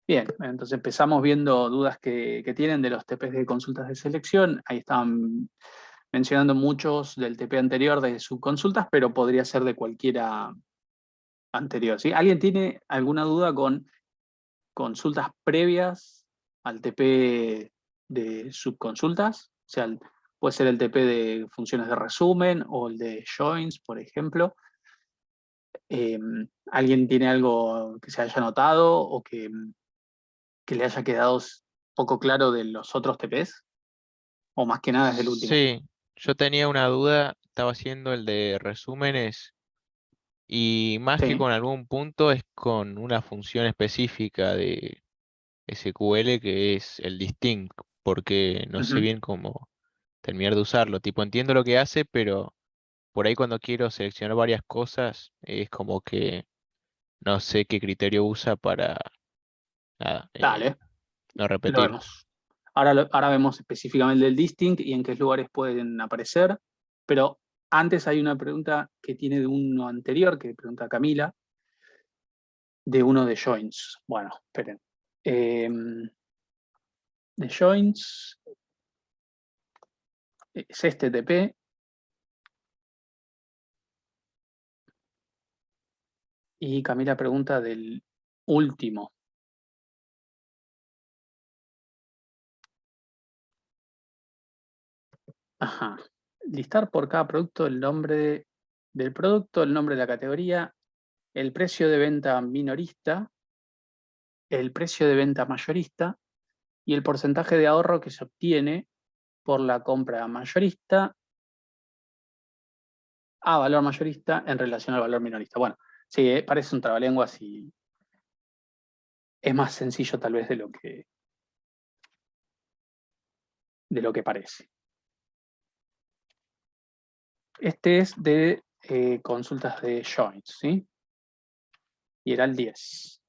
Bien, entonces empezamos viendo dudas que tienen de los TPs de consultas de selección. Ahí estaban mencionando muchos del TP anterior de subconsultas, pero podría ser de cualquiera anterior, ¿sí? ¿Alguien tiene alguna duda con consultas previas al TP de subconsultas? O sea, puede ser el TP de funciones de resumen o el de joins, por ejemplo. Eh, ¿Alguien tiene algo que se haya notado o que le haya quedado poco claro de los otros TPs? O más que nada desde el último. Sí, yo tenía una duda, estaba haciendo el de resúmenes y más que Sí. con algún punto es con una función específica de SQL que es el distinct, porque no sé Ujú. bien cómo terminar de usarlo. Tipo, entiendo lo que hace, pero por ahí cuando quiero seleccionar varias cosas es como que no sé qué criterio usa para nada, Dale, no lo repetir. vemos. Ahora vemos específicamente el distinct y en qué lugares pueden aparecer. Pero antes hay una pregunta que tiene de uno anterior, que pregunta Camila, de uno de joins. Bueno, esperen. De joins es este TP y Camila pregunta del último. Ajá. Listar por cada producto el nombre del producto, el nombre de la categoría, el precio de venta minorista, el precio de venta mayorista y el porcentaje de ahorro que se obtiene por la compra mayorista a valor mayorista en relación al valor minorista. Bueno, sí, parece un trabalenguas y es más sencillo tal vez de lo que parece. Este es de consultas de joins, ¿sí? Y era el 10.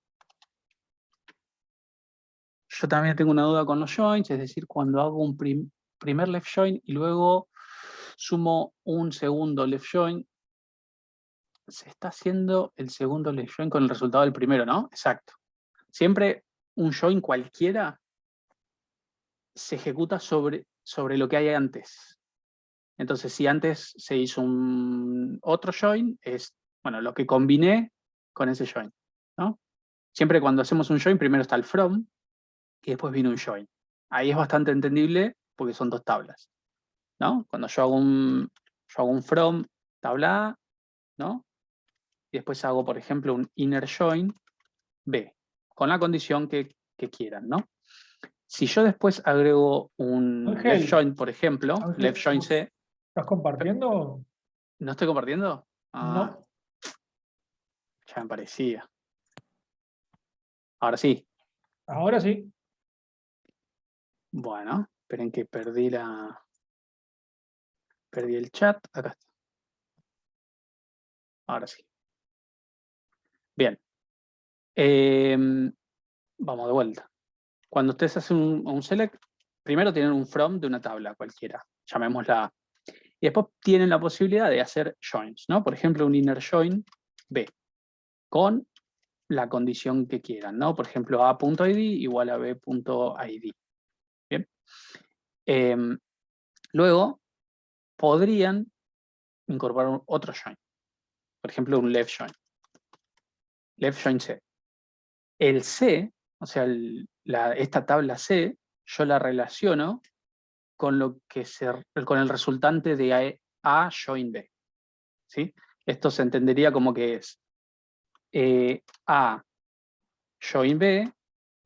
Yo también tengo una duda con los joins, es decir, cuando hago un primer left join y luego sumo un segundo left join, se está haciendo el segundo left join con el resultado del primero, ¿no? Exacto. Siempre un join cualquiera se ejecuta sobre lo que hay antes. Entonces, si antes se hizo un otro join, es bueno, lo que combiné con ese join, ¿no? Siempre cuando hacemos un join, primero está el from y después viene un join. Ahí es bastante entendible porque son dos tablas, ¿no? Cuando yo hago un from, tabla A, ¿no? Y después hago, por ejemplo, un inner join B, con la condición que quieran, ¿no? Si yo después agrego un left Ángel, join, por ejemplo, left Ángel, join C, ¿estás compartiendo? ¿no estoy compartiendo? Ah, No, ya me parecía. Ahora sí. ahora sí. Bueno, esperen que perdí el chat. Acá está. Ahora sí. Bien. Eh, vamos de vuelta. Cuando ustedes hacen un select, primero tienen un from de una tabla cualquiera, llamémosla A. Y después tienen la posibilidad de hacer joins, ¿no? Por ejemplo, un inner join B, con la condición que quieran, ¿no? Por ejemplo, A.id igual a B.id. Bien. Eh, luego podrían incorporar otro join, por ejemplo, un left join. Left join C. El C, o sea, esta tabla C, yo la relaciono con con el resultante de A join B. ¿Sí? Esto se entendería como que es A join B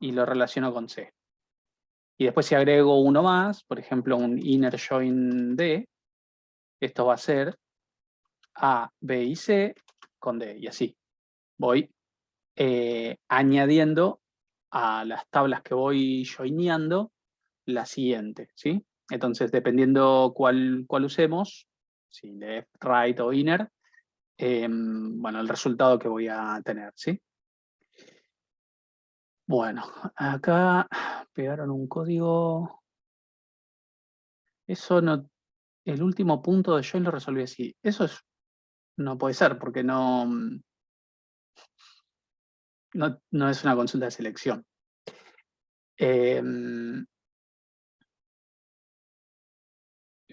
y lo relaciono con C. Y después si agrego uno más, por ejemplo, un inner join D, esto va a ser A, B y C con D, y así. Voy añadiendo a las tablas que voy joineando la siguiente, ¿sí? Entonces, dependiendo cuál usemos, si left, right o inner, bueno, el resultado que voy a tener, ¿sí? Bueno, acá pegaron un código. Eso no, el último punto de join lo resolví así. No puede ser porque no es una consulta de selección.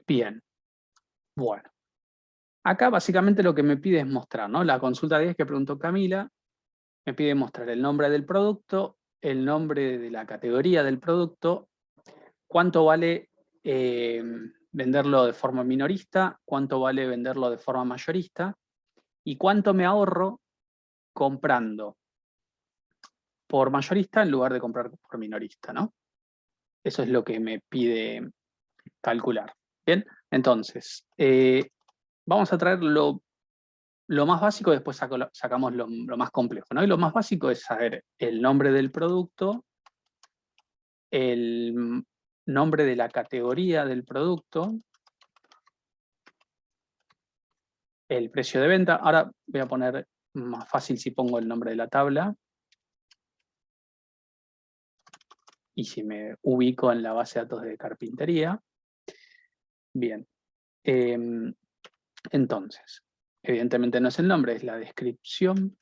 Bien, bueno. Acá básicamente lo que me pide es mostrar, ¿no? La consulta 10 que preguntó Camila, me pide mostrar el nombre del producto, el nombre de la categoría del producto, cuánto vale venderlo de forma minorista, cuánto vale venderlo de forma mayorista y cuánto me ahorro comprando por mayorista en lugar de comprar por minorista, ¿no? Eso es lo que me pide calcular. Bien, entonces, vamos a traer lo más básico y después sacamos lo más complejo, ¿no? Y lo más básico es saber el nombre del producto, el nombre de la categoría del producto, el precio de venta. Ahora voy a poner más fácil si pongo el nombre de la tabla. Y si me ubico en la base de datos de carpintería. Bien. Entonces, evidentemente no es el nombre, es la descripción.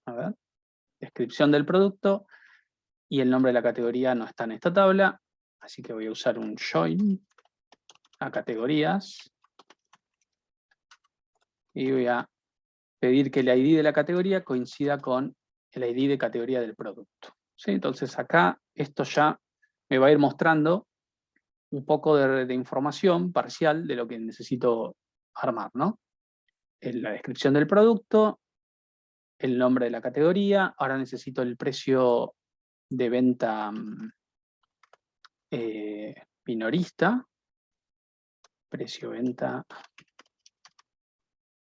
A ver. Descripción del producto. Y el nombre de la categoría no está en esta tabla. Así que voy a usar un join a categorías. Y voy a pedir que el ID de la categoría coincida con el ID de categoría del producto. ¿Sí? Entonces acá esto ya me va a ir mostrando un poco de información parcial de lo que necesito armar, ¿no? La descripción del producto, el nombre de la categoría, ahora necesito el precio de venta minorista, precio venta,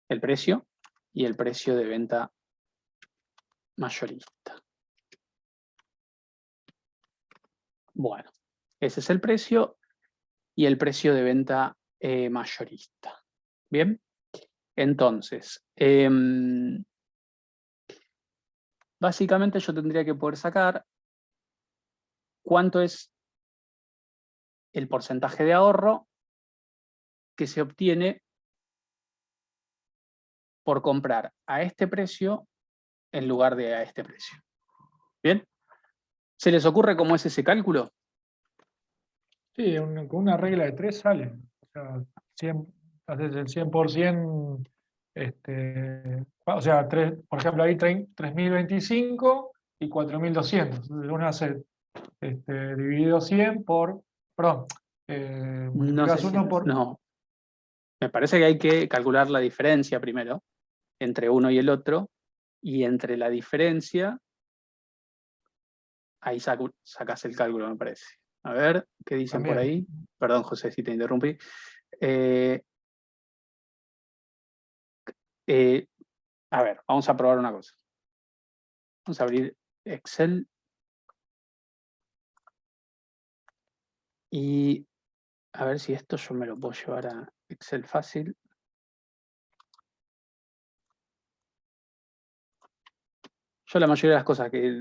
el precio y el precio de venta mayorista. Bueno, ese es el precio y el precio de venta mayorista. Bien, entonces, básicamente yo tendría que poder sacar cuánto es el porcentaje de ahorro que se obtiene por comprar a este precio en lugar de a este precio. ¿Bien? ¿Se les ocurre cómo es ese cálculo? Sí, con una regla de 3 sale. O sea, 100, haces el 100%, o sea, por ejemplo, ahí 3.025 y 4.200. Entonces uno hace dividido 100 por, perdón, No sé multiplicas si... 1 por, No. Me parece que hay que calcular la diferencia primero entre uno y el otro, y entre la diferencia, ahí sacas el cálculo, me parece. A ver, ¿qué dicen por también. ahí? Perdón, José, si te interrumpí. Eh, a ver, vamos a probar una cosa. Vamos a abrir Excel. Y a ver si esto yo me lo puedo llevar a Excel fácil. Yo la mayoría de las cosas que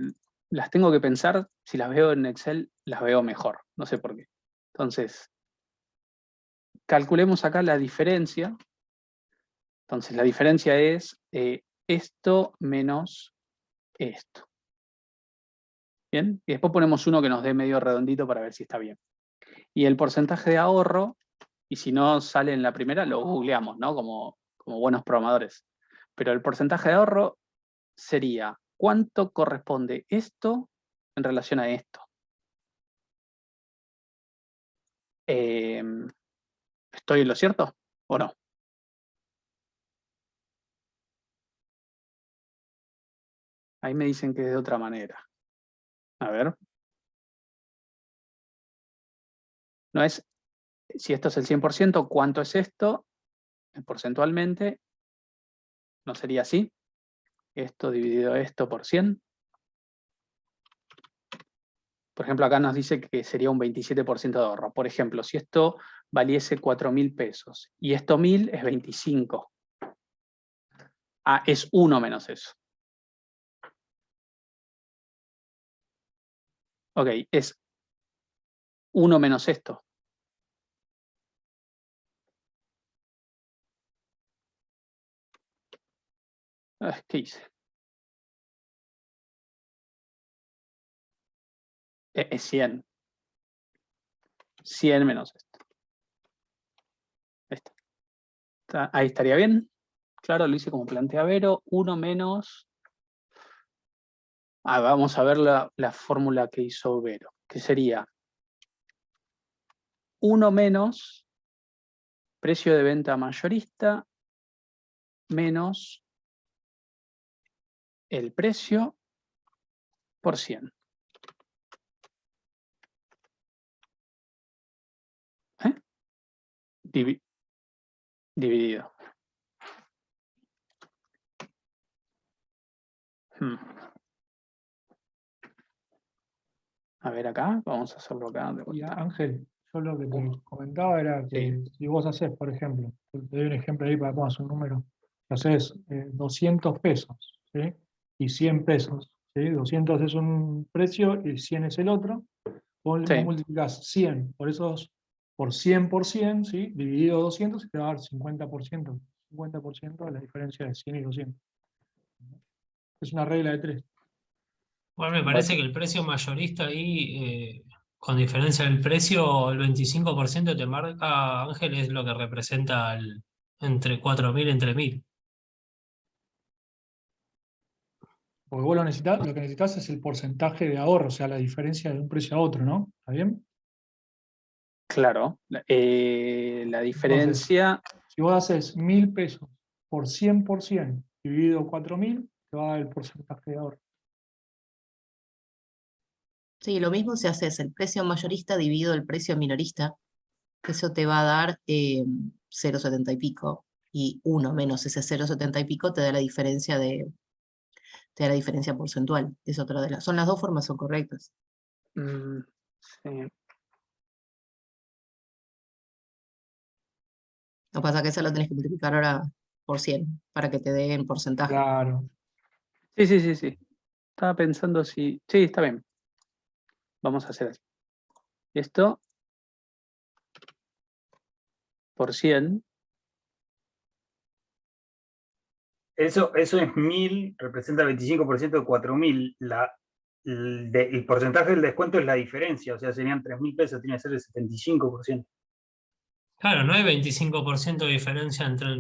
las tengo que pensar, si las veo en Excel, las veo mejor. No sé por qué. Entonces, calculemos acá la diferencia. Entonces, la diferencia es esto menos esto. ¿Bien? Y después ponemos uno que nos dé medio redondito para ver si está bien. Y el porcentaje de ahorro, y si no sale en la primera, lo googleamos, ¿no? Como buenos programadores. Pero el porcentaje de ahorro sería cuánto corresponde esto en relación a esto. ¿Estoy en lo cierto o no? Ahí me dicen que es de otra manera. A ver. No es, si esto es el 100%, ¿cuánto es esto? Porcentualmente, ¿no sería así? Esto dividido esto por 100. Por ejemplo, acá nos dice que sería un 27% de ahorro. Por ejemplo, si esto valiese 4.000 pesos y esto 1.000 es 25. Ah, es 1 menos eso. Ok, es 1 menos esto. ¿Qué hice? Es 100. 100 menos esto. Ahí estaría bien. Claro, lo hice como plantea Vero. 1 menos... vamos a ver la fórmula que hizo Vero, que sería 1 menos precio de venta mayorista menos el precio por 100. Dividido. A ver acá, vamos a hacerlo acá. De Y vuelta. Ángel, yo lo que te comentaba era que si vos haces, por ejemplo, te doy un ejemplo ahí para que pongas un número, haces 200 pesos, ¿sí? Y 100 pesos, ¿sí? 200 es un precio y 100 es el otro. Vos Sí. multiplicás 100 por 100%, ¿sí? Dividido 200 y te va a dar 50%. 50% de la diferencia de 100 y 200. Es una regla de 3. Bueno, me parece que el precio mayorista ahí, con diferencia del precio, el 25% te marca, Ángel, es lo que representa entre 4.000 entre 1.000. Porque vos lo que necesitas es el porcentaje de ahorro, o sea, la diferencia de un precio a otro, ¿no? ¿Está bien? Claro. La diferencia... Si vos haces 1.000 pesos por 100% dividido 4.000, te va a dar el porcentaje de ahorro. Sí, lo mismo si haces el precio mayorista dividido el precio minorista, eso te va a dar 0,70 y pico, y 1 menos ese 0,70 y pico te da la diferencia porcentual. Es otra de son las dos formas, son correctas. Sí. Lo que pasa es que esa lo tenés que multiplicar ahora por 100 para que te dé en porcentaje. Claro. Sí. Estaba pensando si... Sí, está bien. Vamos a hacer así. Esto por 100. Eso es 1.000, representa el 25% de 4.000. El porcentaje del descuento es la diferencia, o sea, serían 3.000 pesos, tiene que ser el 75%. Claro, no hay 25% de diferencia entre el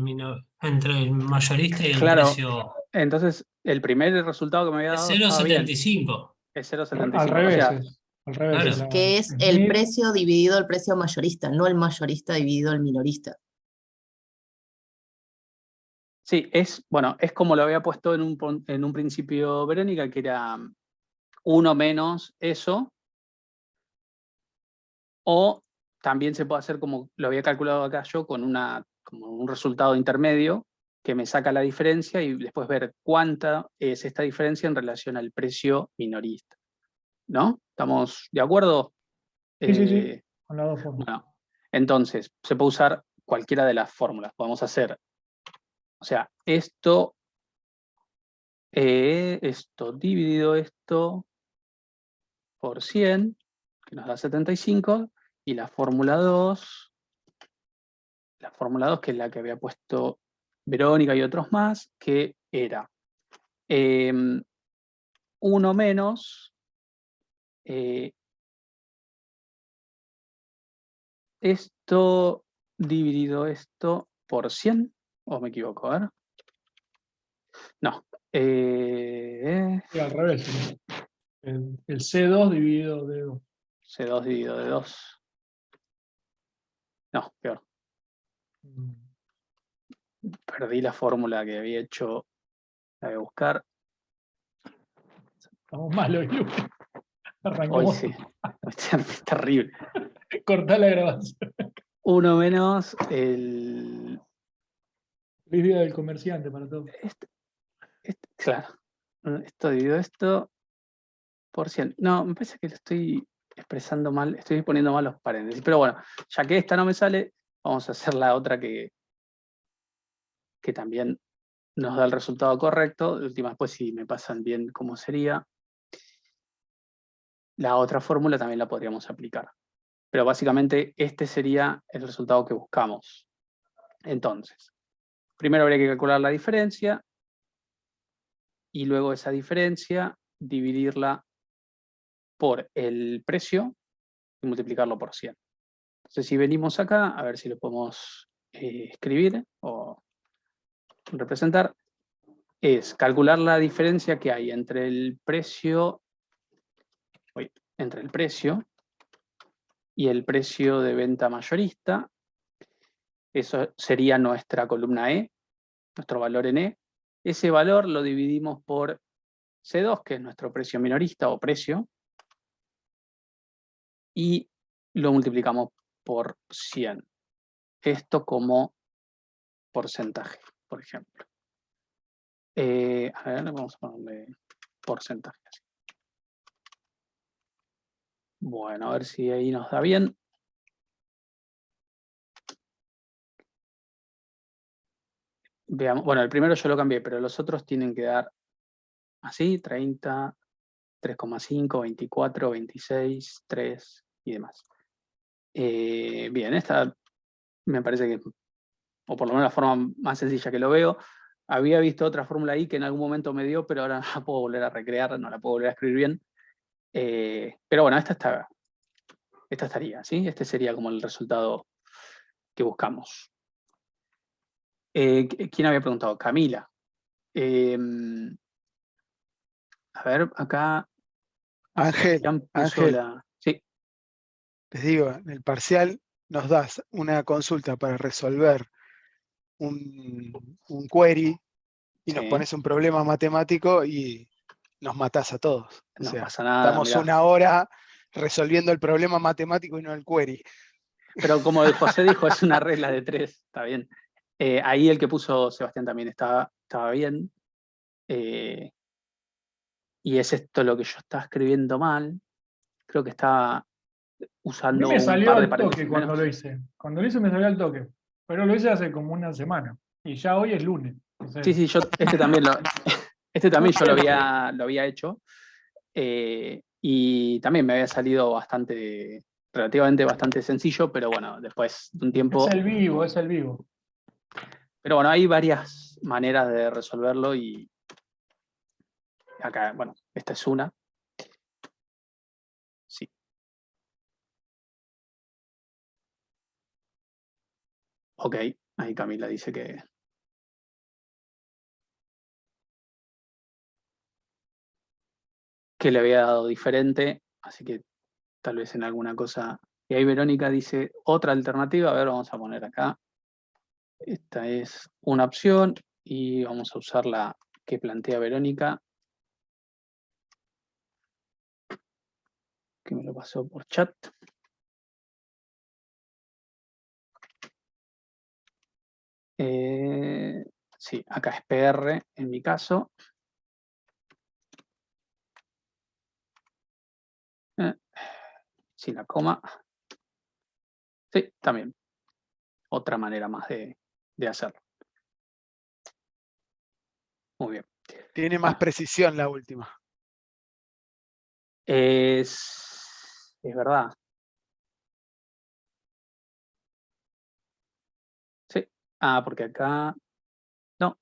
mayorista y el Claro. precio. Entonces, el primer resultado que me había Es dado estaba bien. 0,75. Es 0,75. Al revés O sea, es. Al revés. Claro. Que es el precio dividido el precio mayorista, no el mayorista dividido el minorista. sí, es como lo había puesto en un principio Verónica, que era 1 menos eso, o también se puede hacer como lo había calculado acá yo, con como un resultado intermedio, que me saca la diferencia y después ver cuánta es esta diferencia en relación al precio minorista. ¿No? ¿Estamos de acuerdo? Sí, con las dos formas. Bueno, entonces, se puede usar cualquiera de las fórmulas. Podemos hacer, o sea, esto dividido esto por 100, que nos da 75, y la fórmula 2, que es la que había puesto Verónica y otros más, que era 1 menos esto dividido esto por 100, o me equivoco, a ver. No. Y al revés. El C2 dividido de 2. C2 dividido de 2. No, peor. Perdí la fórmula que había hecho. La voy a buscar. Estamos mal hoy, Luis. Hoy Arrancamos. sí. Es terrible. Cortá la grabación. 1 menos el... Feliz día del comerciante para todos. Claro. Esto dividido esto por 100. No, me parece que lo estoy expresando mal. Estoy poniendo mal los paréntesis. Pero bueno, ya que esta no me sale, vamos a hacer la otra que también nos da el resultado correcto. De última, después si me pasan bien cómo sería. La otra fórmula también la podríamos aplicar. Pero básicamente este sería el resultado que buscamos. Entonces, primero habría que calcular la diferencia y luego esa diferencia dividirla por el precio y multiplicarlo por 100. Entonces, si venimos acá, a ver si lo podemos escribir o representar, es calcular la diferencia que hay entre el precio, y el precio de venta mayorista. Eso sería nuestra columna E, nuestro valor en E. Ese valor lo dividimos por C2, que es nuestro precio minorista o precio, y lo multiplicamos por 100. Esto como porcentaje, por ejemplo. A ver, vamos a ponerle porcentaje. Bueno, a ver si ahí nos da bien. Veamos, bueno, el primero yo lo cambié, pero los otros tienen que dar así, 30, 3,5, 24, 26, 3 y demás. Bien, esta me parece que, o por lo menos la forma más sencilla que lo veo. Había visto otra fórmula ahí que en algún momento me dio, pero ahora no la puedo volver a recrear, no la puedo volver a escribir bien. Pero bueno, esta estaría, ¿sí? Este sería como el resultado que buscamos. ¿Quién había preguntado? Camila. A ver, acá. Ángel, Ángel, Sí. les digo, en el parcial nos das una consulta para resolver un query y nos Sí. pones un problema matemático y nos matás a todos. O No sea, pasa nada. estamos mirá. una hora resolviendo el problema matemático y no el query. Pero como José dijo, es una regla de 3, está bien. Ahí el que puso Sebastián también estaba bien. Y es esto lo que yo estaba escribiendo mal. Creo que estaba A mí usando me un salió par de al toque paréntesis cuando menos. lo hice. Cuando lo hice me salió al toque. Pero lo hice hace como una semana. Y ya hoy es lunes. Sí, sí, yo este también yo lo había hecho. Y también me había salido relativamente bastante sencillo, pero bueno, después de un tiempo. Es el vivo, es el vivo. Pero bueno, hay varias maneras de resolverlo y acá, bueno, esta es una. Sí. Ok, ahí Camila dice que le había dado diferente, así que tal vez en alguna cosa. Y ahí Verónica dice otra alternativa. A ver, vamos a poner acá. Esta es una opción y vamos a usar la que plantea Verónica, que me lo pasó por chat. Sí, acá es PR en mi caso. Sin la coma. Sí, también. Otra manera más de hacerlo. Muy bien. Tiene más precisión la última. Es verdad. Sí. Ah, porque acá. No.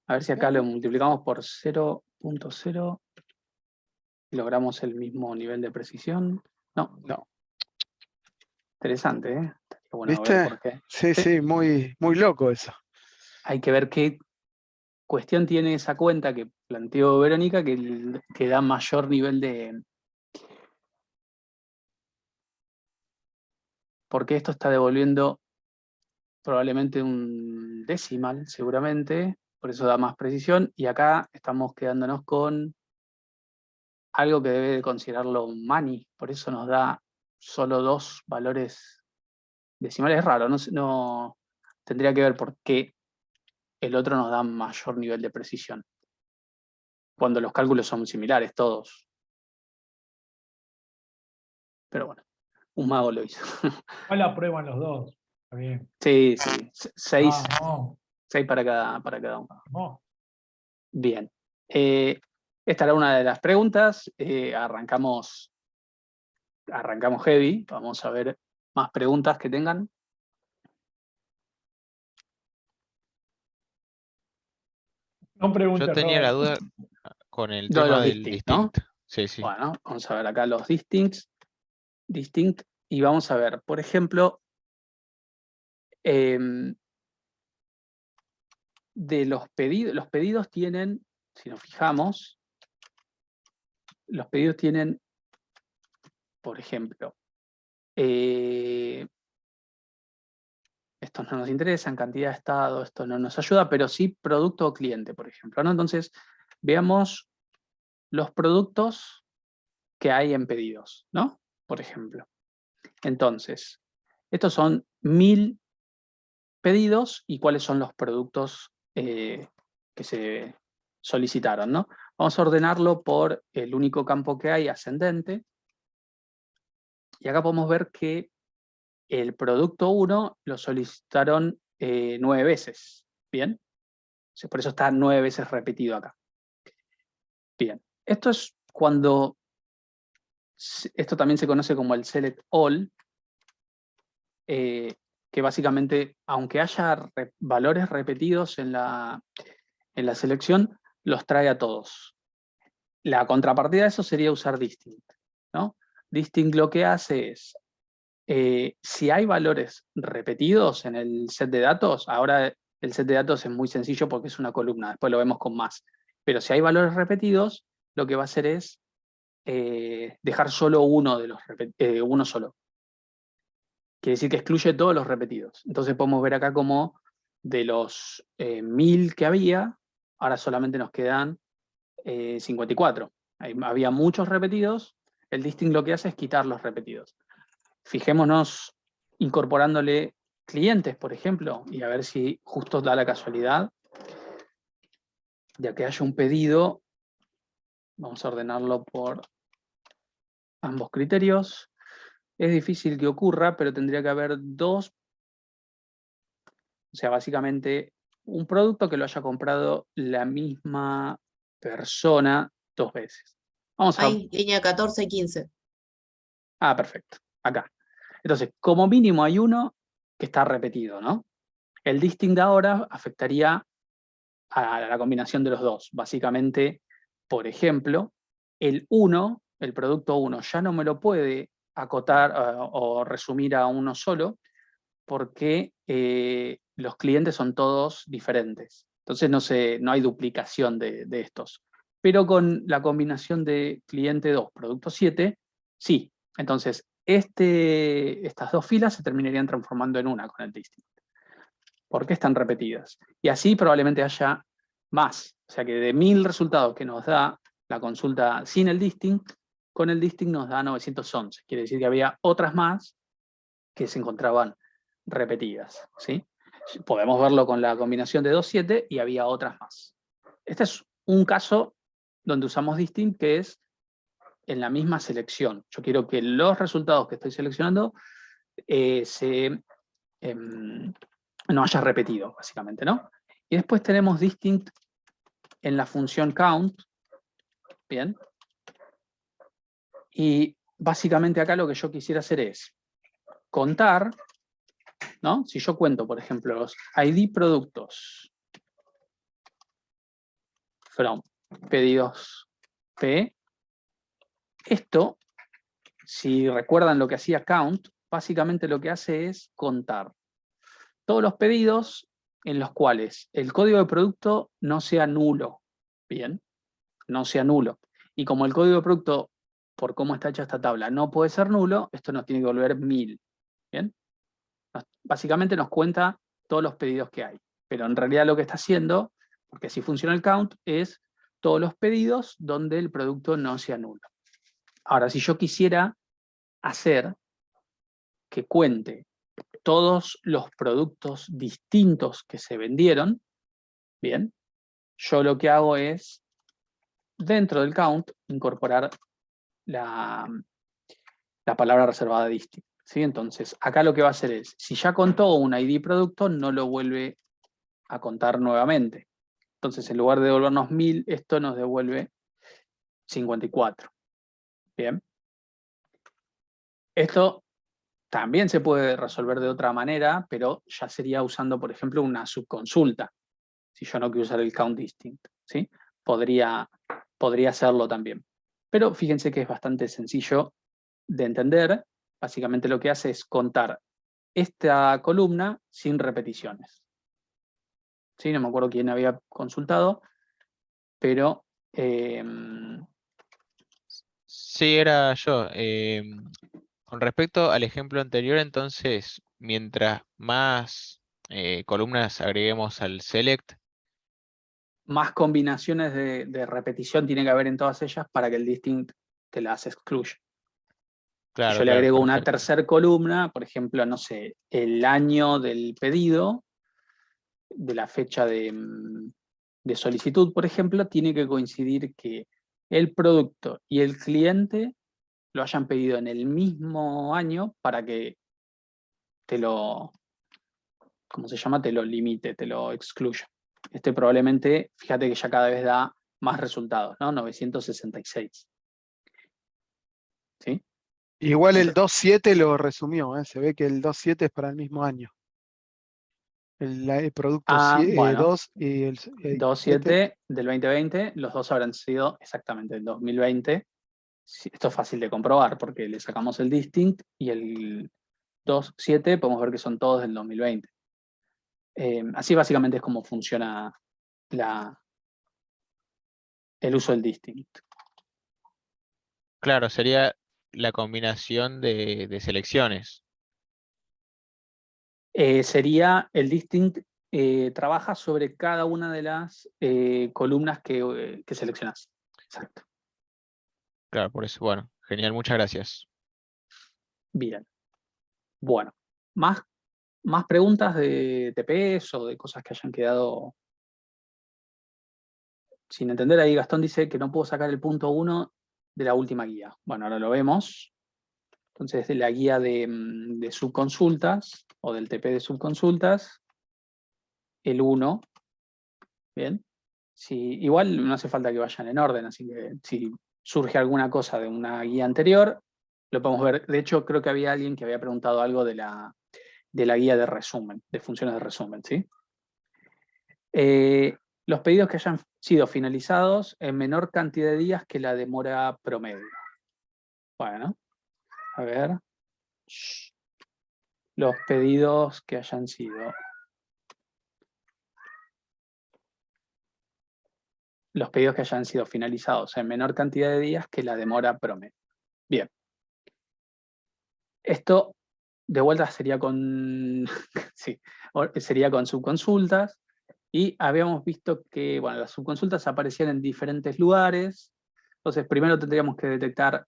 A ver si acá lo multiplicamos por 0.0 y logramos el mismo nivel de precisión. No. No. Interesante, ¿eh? Bueno, ¿Viste? ver por qué. Sí, sí, muy, muy loco eso. Hay que ver qué cuestión tiene esa cuenta que planteó Verónica que da mayor nivel de. Porque esto está devolviendo probablemente un decimal, seguramente, por eso da más precisión, y acá estamos quedándonos con algo que debe de considerarlo un mani, por eso nos da solo 2 valores decimales. Es raro, no tendría que ver por qué el otro nos da mayor nivel de precisión, cuando los cálculos son similares todos. Pero bueno, un mago lo hizo. ¿Cuál aprueban los dos? Está bien. Sí, 6 Vamos, para cada uno. vamos. Bien. Esta era una de las preguntas. Arrancamos heavy. Vamos a ver más preguntas que tengan. No preguntes, Yo tenía la Robert. duda con el Lo de tema los del distinct, ¿no? distinct. Sí, sí. Bueno, vamos a ver acá los distinct, y vamos a ver, por ejemplo, de los pedidos tienen, si nos fijamos, los pedidos tienen, por ejemplo, estos no nos interesan, cantidad de estado, esto no nos ayuda, pero sí producto o cliente, por ejemplo, ¿no? Entonces, veamos los productos que hay en pedidos, ¿no? Por ejemplo. Entonces, estos son 1000 pedidos y cuáles son los productos que se solicitaron, ¿no? Vamos a ordenarlo por el único campo que hay, ascendente. Y acá podemos ver que el producto 1 lo solicitaron 9 veces. ¿Bien? Por eso está 9 veces repetido acá. Bien. Esto es cuando... Esto también se conoce como el select all, que básicamente, aunque haya valores repetidos en la selección, los trae a todos. La contrapartida de eso sería usar distinct, ¿no? Distinct lo que hace es, si hay valores repetidos en el set de datos, ahora el set de datos es muy sencillo porque es una columna, después lo vemos con más, pero si hay valores repetidos, lo que va a hacer es dejar solo uno de los uno solo. Quiere decir que excluye todos los repetidos. Entonces podemos ver acá como de los 1000 que había, ahora solamente nos quedan 54. Había muchos repetidos, el distinct lo que hace es quitar los repetidos. Fijémonos incorporándole clientes, por ejemplo, y a ver si justo da la casualidad de que haya un pedido. Vamos a ordenarlo por ambos criterios. Es difícil que ocurra, pero tendría que haber dos. O sea, básicamente un producto que lo haya comprado la misma persona 2 veces. Vamos a... Hay línea 14 y 15. Ah, perfecto. Acá. Entonces, como mínimo hay uno que está repetido, ¿no? El distinct ahora afectaría a la combinación de los dos. Básicamente, por ejemplo, el 1, el producto 1, ya no me lo puede acotar o resumir a uno solo, porque los clientes son todos diferentes. Entonces no hay duplicación de estos. Pero con la combinación de cliente 2, producto 7, sí. Entonces, estas dos filas se terminarían transformando en una con el distinct. Porque están repetidas. Y así probablemente haya más. O sea que de 1000 resultados que nos da la consulta sin el distinct, con el distinct nos da 911. Quiere decir que había otras más que se encontraban repetidas, ¿sí? Podemos verlo con la combinación de 2, 7 y había otras más. Este es un caso donde usamos distinct, que es en la misma selección. Yo quiero que los resultados que estoy seleccionando no haya repetido, básicamente, ¿no? Y después tenemos distinct en la función count, ¿bien? Y básicamente acá lo que yo quisiera hacer es contar, ¿no? Si yo cuento, por ejemplo, los ID productos from pedidos P, esto, si recuerdan lo que hacía count, básicamente lo que hace es contar todos los pedidos en los cuales el código de producto no sea nulo, ¿bien? No sea nulo. Y como el código de producto, por cómo está hecha esta tabla, no puede ser nulo, esto nos tiene que volver 1000, ¿bien? Básicamente nos cuenta todos los pedidos que hay. Pero en realidad lo que está haciendo, porque así funciona el count, es todos los pedidos donde el producto no sea nulo. Ahora, si yo quisiera hacer que cuente todos los productos distintos que se vendieron, bien, yo lo que hago es, dentro del count, incorporar la palabra reservada distinct, ¿sí? Entonces, acá lo que va a hacer es, si ya contó un ID producto, no lo vuelve a contar nuevamente. Entonces, en lugar de devolvernos 1000, esto nos devuelve 54. Bien. Esto también se puede resolver de otra manera, pero ya sería usando, por ejemplo, una subconsulta. Si yo no quiero usar el count distinct, ¿sí? Podría hacerlo también. Pero fíjense que es bastante sencillo de entender. Básicamente lo que hace es contar esta columna sin repeticiones. ¿Sí? No me acuerdo quién había consultado, pero Sí, era yo. Con respecto al ejemplo anterior, entonces, mientras más columnas agreguemos al select, más combinaciones de repetición tiene que haber en todas ellas para que el distinct te las excluya. Si claro, yo le claro, agrego una perfecto. tercera columna, por ejemplo, no sé, el año del pedido, de la fecha de solicitud, por ejemplo, tiene que coincidir que el producto y el cliente lo hayan pedido en el mismo año para que te lo, ¿cómo se llama? Te lo limite, te lo excluya. Este probablemente, fíjate que ya cada vez da más resultados, ¿no? 966. ¿Sí? Igual el 2.7 lo resumió, se ve que el 2.7 es para el mismo año. El producto Bueno, 2 y el 7. 2.7 del 2020, los dos habrán sido exactamente del 2020. Sí, esto es fácil de comprobar porque le sacamos el distinct y el 2.7 podemos ver que son todos del 2020. Así básicamente es como funciona el uso del distinct. Claro, sería la combinación de selecciones. Sería el distinct, trabaja sobre cada una de las columnas que seleccionas. Exacto. Claro, por eso, bueno, genial, muchas gracias. Bien. Bueno, más preguntas de TPs o de cosas que hayan quedado sin entender. Ahí Gastón dice que no puedo sacar el punto 1 de la última guía. Bueno, ahora lo vemos. Entonces, de la guía de subconsultas o del TP de subconsultas, el 1, bien. Igual no hace falta que vayan en orden, así que si surge alguna cosa de una guía anterior, lo podemos ver. De hecho, creo que había alguien que había preguntado algo de la guía de resumen, de funciones de resumen, ¿sí? Los pedidos que hayan sido finalizados en menor cantidad de días que la demora promedio. Bueno, a ver. Los pedidos que hayan sido. Los pedidos que hayan sido finalizados en menor cantidad de días que la demora promedio. Bien. Esto de vuelta sería con, sí, sería con subconsultas. Y habíamos visto que, bueno, las subconsultas aparecían en diferentes lugares. Entonces, primero tendríamos que detectar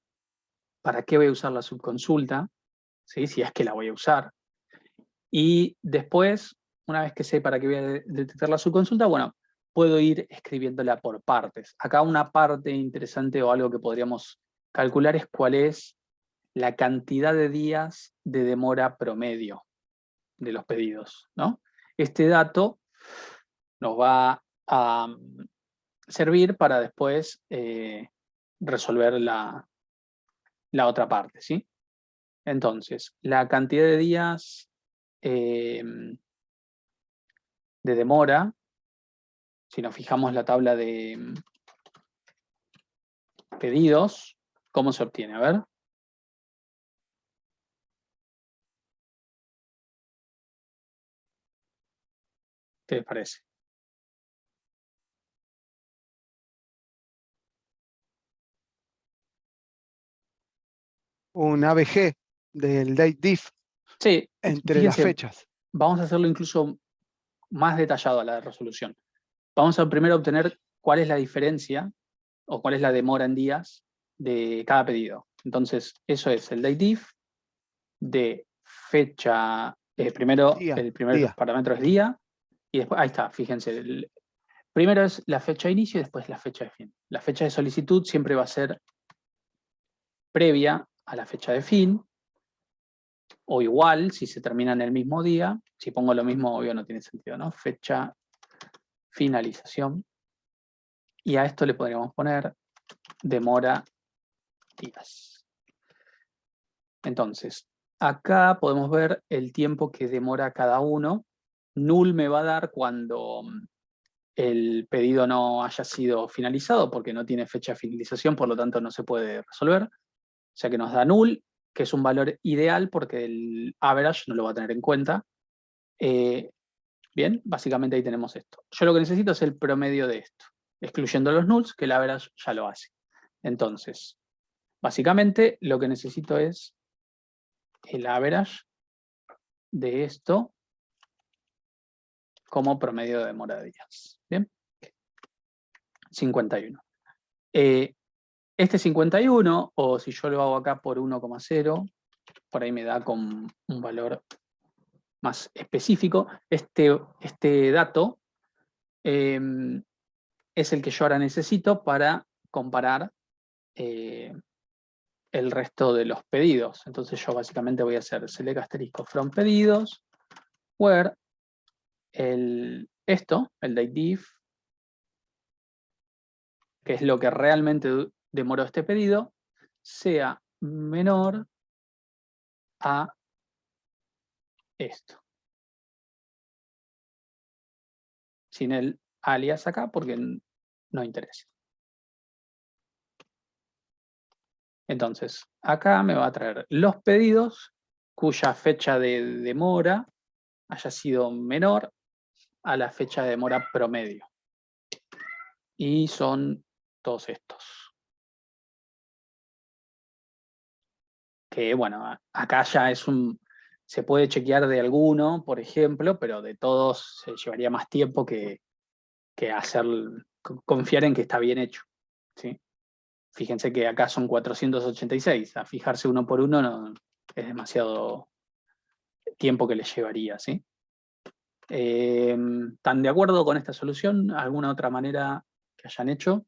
para qué voy a usar la subconsulta, ¿sí? Si es que la voy a usar. Y después, una vez que sé para qué voy a detectar la subconsulta, bueno, puedo ir escribiéndola por partes. Acá una parte interesante o algo que podríamos calcular es cuál es la cantidad de días de demora promedio de los pedidos, ¿no? Este dato nos va a servir para después resolver la otra parte, ¿sí? Entonces, la cantidad de días de demora, si nos fijamos la tabla de pedidos, ¿cómo se obtiene? A ver. ¿Qué les parece? Un ABG del date diff Sí, entre las fíjense, fechas. vamos a hacerlo incluso más detallado a la resolución. Vamos a primero obtener cuál es la diferencia o cuál es la demora en días de cada pedido. Entonces, eso es el date diff de fecha, primero Día, el primer día. parámetro es día, y después, ahí está, fíjense, primero es la fecha de inicio y después la fecha de fin. La fecha de solicitud siempre va a ser previa a la fecha de fin, o igual si se termina en el mismo día. Si pongo lo mismo, obvio no tiene sentido, ¿no? Fecha finalización. Y a esto le podríamos poner demora días. Entonces, acá podemos ver el tiempo que demora cada uno. Null me va a dar cuando el pedido no haya sido finalizado porque no tiene fecha de finalización, por lo tanto no se puede resolver. O sea que nos da null, que es un valor ideal porque el average no lo va a tener en cuenta. Bien, básicamente ahí tenemos esto. Yo lo que necesito es el promedio de esto, excluyendo los nulls, que el average ya lo hace. Entonces, básicamente lo que necesito es el average de esto como promedio de demora de días. Bien, 51. Este 51, o si yo lo hago acá por 1,0, por ahí me da con un valor más específico. Este dato es el que yo ahora necesito para comparar el resto de los pedidos. Entonces yo básicamente voy a hacer select asterisco from pedidos, where el dateDiff, que es lo que realmente demoró este pedido, sea menor a esto. Sin el alias acá porque no interesa. Entonces, acá me va a traer los pedidos cuya fecha de demora haya sido menor a la fecha de demora promedio. Y son todos estos. Que bueno, acá ya es se puede chequear de alguno, por ejemplo, pero de todos se llevaría más tiempo que confiar en que está bien hecho. ¿Sí? Fíjense que acá son 486, a fijarse uno por uno no, es demasiado tiempo que les llevaría, ¿sí? ¿Están de acuerdo con esta solución? ¿Alguna otra manera que hayan hecho?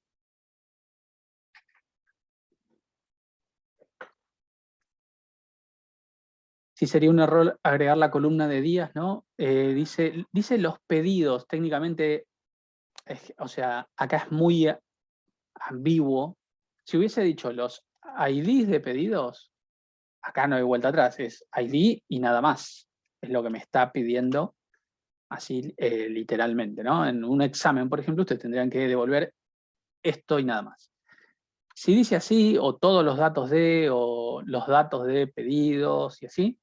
Sí, sería un error agregar la columna de días, ¿no? Dice los pedidos, técnicamente, o sea, acá es muy ambiguo. Si hubiese dicho los IDs de pedidos, acá no hay vuelta atrás, es ID y nada más. Es lo que me está pidiendo así literalmente, ¿no? En un examen, por ejemplo, ustedes tendrían que devolver esto y nada más. Si dice así, o todos los datos de, o los datos de pedidos y así,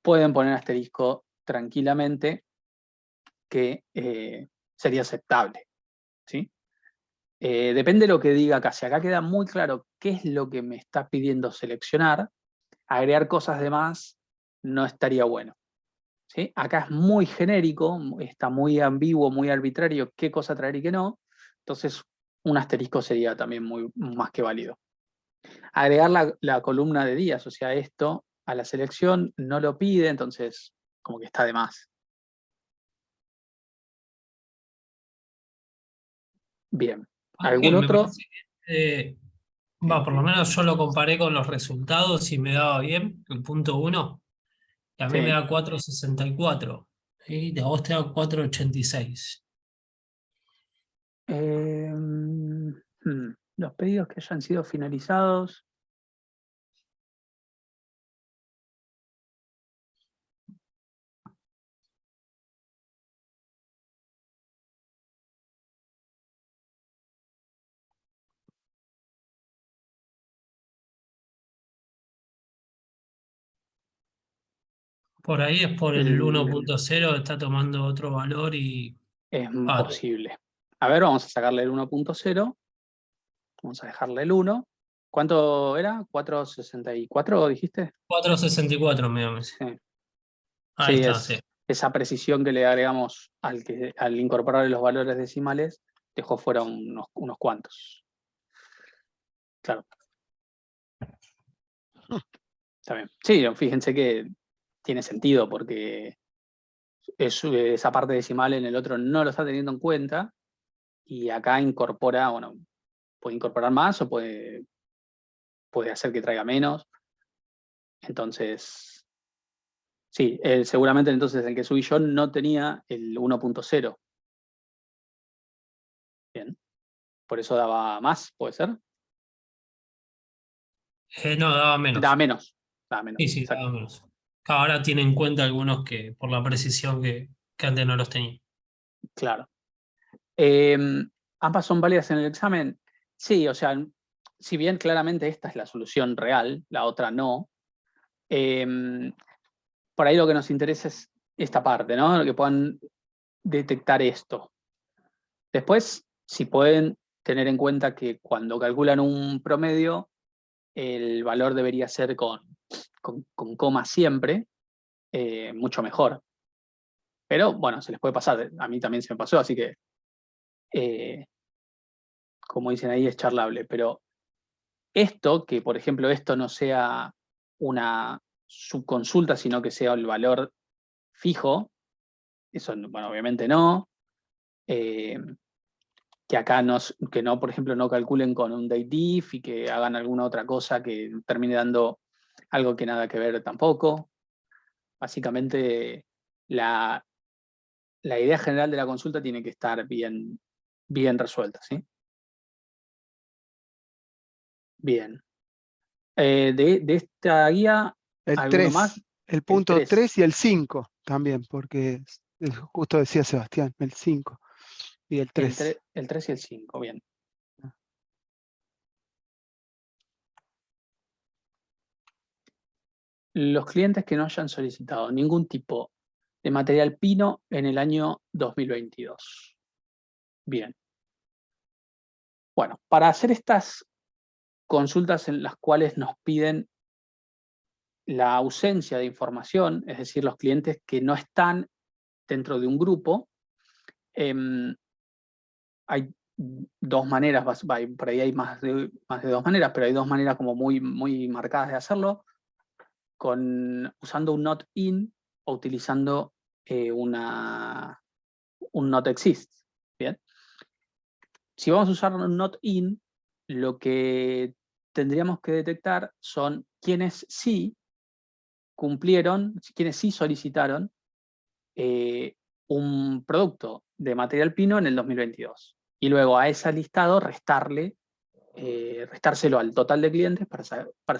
pueden poner asterisco tranquilamente que sería aceptable, ¿sí? Depende de lo que diga acá. Si acá queda muy claro qué es lo que me está pidiendo seleccionar, agregar cosas de más no estaría bueno. ¿Sí? Acá es muy genérico, está muy ambiguo, muy arbitrario qué cosa traer y qué no. Entonces, un asterisco sería también más que válido. Agregar la columna de días, o sea, esto a la selección no lo pide, entonces como que está de más. Bien. ¿Algún Me otro? parece que, por lo menos yo lo comparé con los resultados y me daba bien, el punto 1, y a mí me Sí. da 464, y a vos te da 486. Los pedidos que hayan sido finalizados. Por ahí es por el 1.0, está tomando otro valor y... Es posible. A ver, vamos a sacarle el 1.0. Vamos a dejarle el 1. ¿Cuánto era? ¿464 dijiste? 464 me da. Sí. Ahí Sí, está, sí. esa precisión que le agregamos al incorporar los valores decimales, dejó fuera unos cuantos. Claro. Está bien. Sí, fíjense que tiene sentido porque esa parte decimal en el otro no lo está teniendo en cuenta y acá incorpora, bueno, puede incorporar más o puede hacer que traiga menos. Entonces, sí, seguramente entonces el que subí yo no tenía el 1.0. Bien. Por eso daba más, ¿puede ser? No, daba menos. Da menos. Da menos. Sí, Exacto. daba menos. Ahora tiene en cuenta algunos que por la precisión que antes no los tenía. Claro. ¿Ambas son válidas en el examen? Sí, o sea, si bien claramente esta es la solución real, la otra no, por ahí lo que nos interesa es esta parte, ¿no? Que puedan detectar esto. Después, si pueden tener en cuenta que cuando calculan un promedio, el valor debería ser con coma siempre, mucho mejor. Pero bueno, se les puede pasar, a mí también se me pasó, así que, como dicen ahí, es charlable. Pero esto, que por ejemplo esto no sea una subconsulta, sino que sea el valor fijo, eso, bueno, obviamente no. Que acá que no, por ejemplo, no calculen con un dateDiff y que hagan alguna otra cosa que termine dando algo que nada que ver tampoco. Básicamente, la idea general de la consulta tiene que estar bien resuelta, ¿sí? Bien. De esta guía, El ¿alguno 3, más? el punto 3. 3 y el 5 también, porque justo decía Sebastián, el 5 y el 3. El 3 y el 5, bien. Los clientes que no hayan solicitado ningún tipo de material pino en el año 2022. Bien. Bueno, para hacer estas consultas en las cuales nos piden la ausencia de información, es decir, los clientes que no están dentro de un grupo, hay dos maneras, por ahí hay más de 2 maneras, pero hay 2 maneras como muy marcadas de hacerlo, usando un not in o utilizando un not exist. Bien. Si vamos a usar un not in, lo que tendríamos que detectar son quienes sí cumplieron, quienes sí solicitaron un producto de material pino en el 2022. Y luego a ese listado restárselo al total de clientes para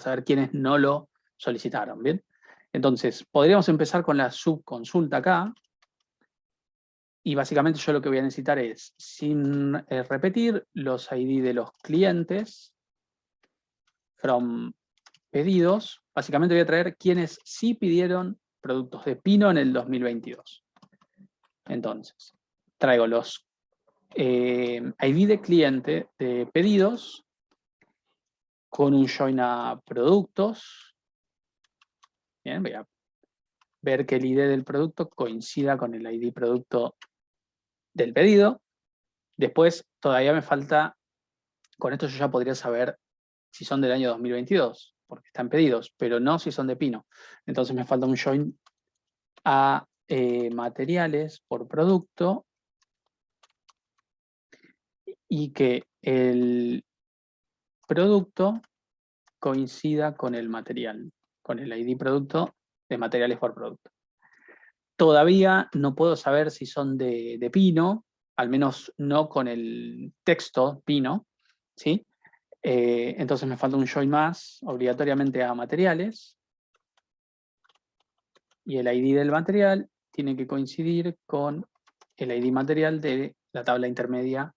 saber quiénes no lo solicitaron. ¿Bien? Entonces, podríamos empezar con la subconsulta acá. Y básicamente yo lo que voy a necesitar es, sin repetir, los ID de los clientes, from pedidos. Básicamente voy a traer quienes sí pidieron productos de pino en el 2022. Entonces, traigo los ID de cliente de pedidos con un join a productos. Bien, voy a ver que el ID del producto coincida con el ID producto del pedido. Después, todavía me falta, con esto yo ya podría saber si son del año 2022, porque están pedidos, pero no si son de pino. Entonces me falta un join a materiales por producto y que el producto coincida con el material, con el ID producto de materiales por producto. Todavía no puedo saber si son de pino, al menos no con el texto pino, ¿sí? Entonces me falta un join más, obligatoriamente a materiales, y el ID del material tiene que coincidir con el ID material de la tabla intermedia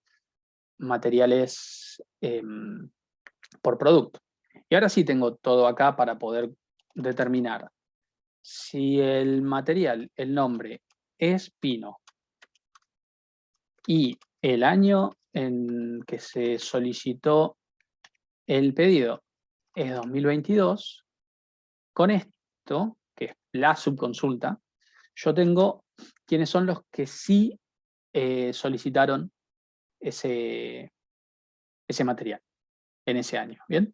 materiales por producto. Y ahora sí tengo todo acá para poder determinar si el material, el nombre, es pino y el año en que se solicitó el pedido es 2022, con esto, que es la subconsulta, yo tengo quiénes son los que sí solicitaron ese material en ese año. ¿Bien?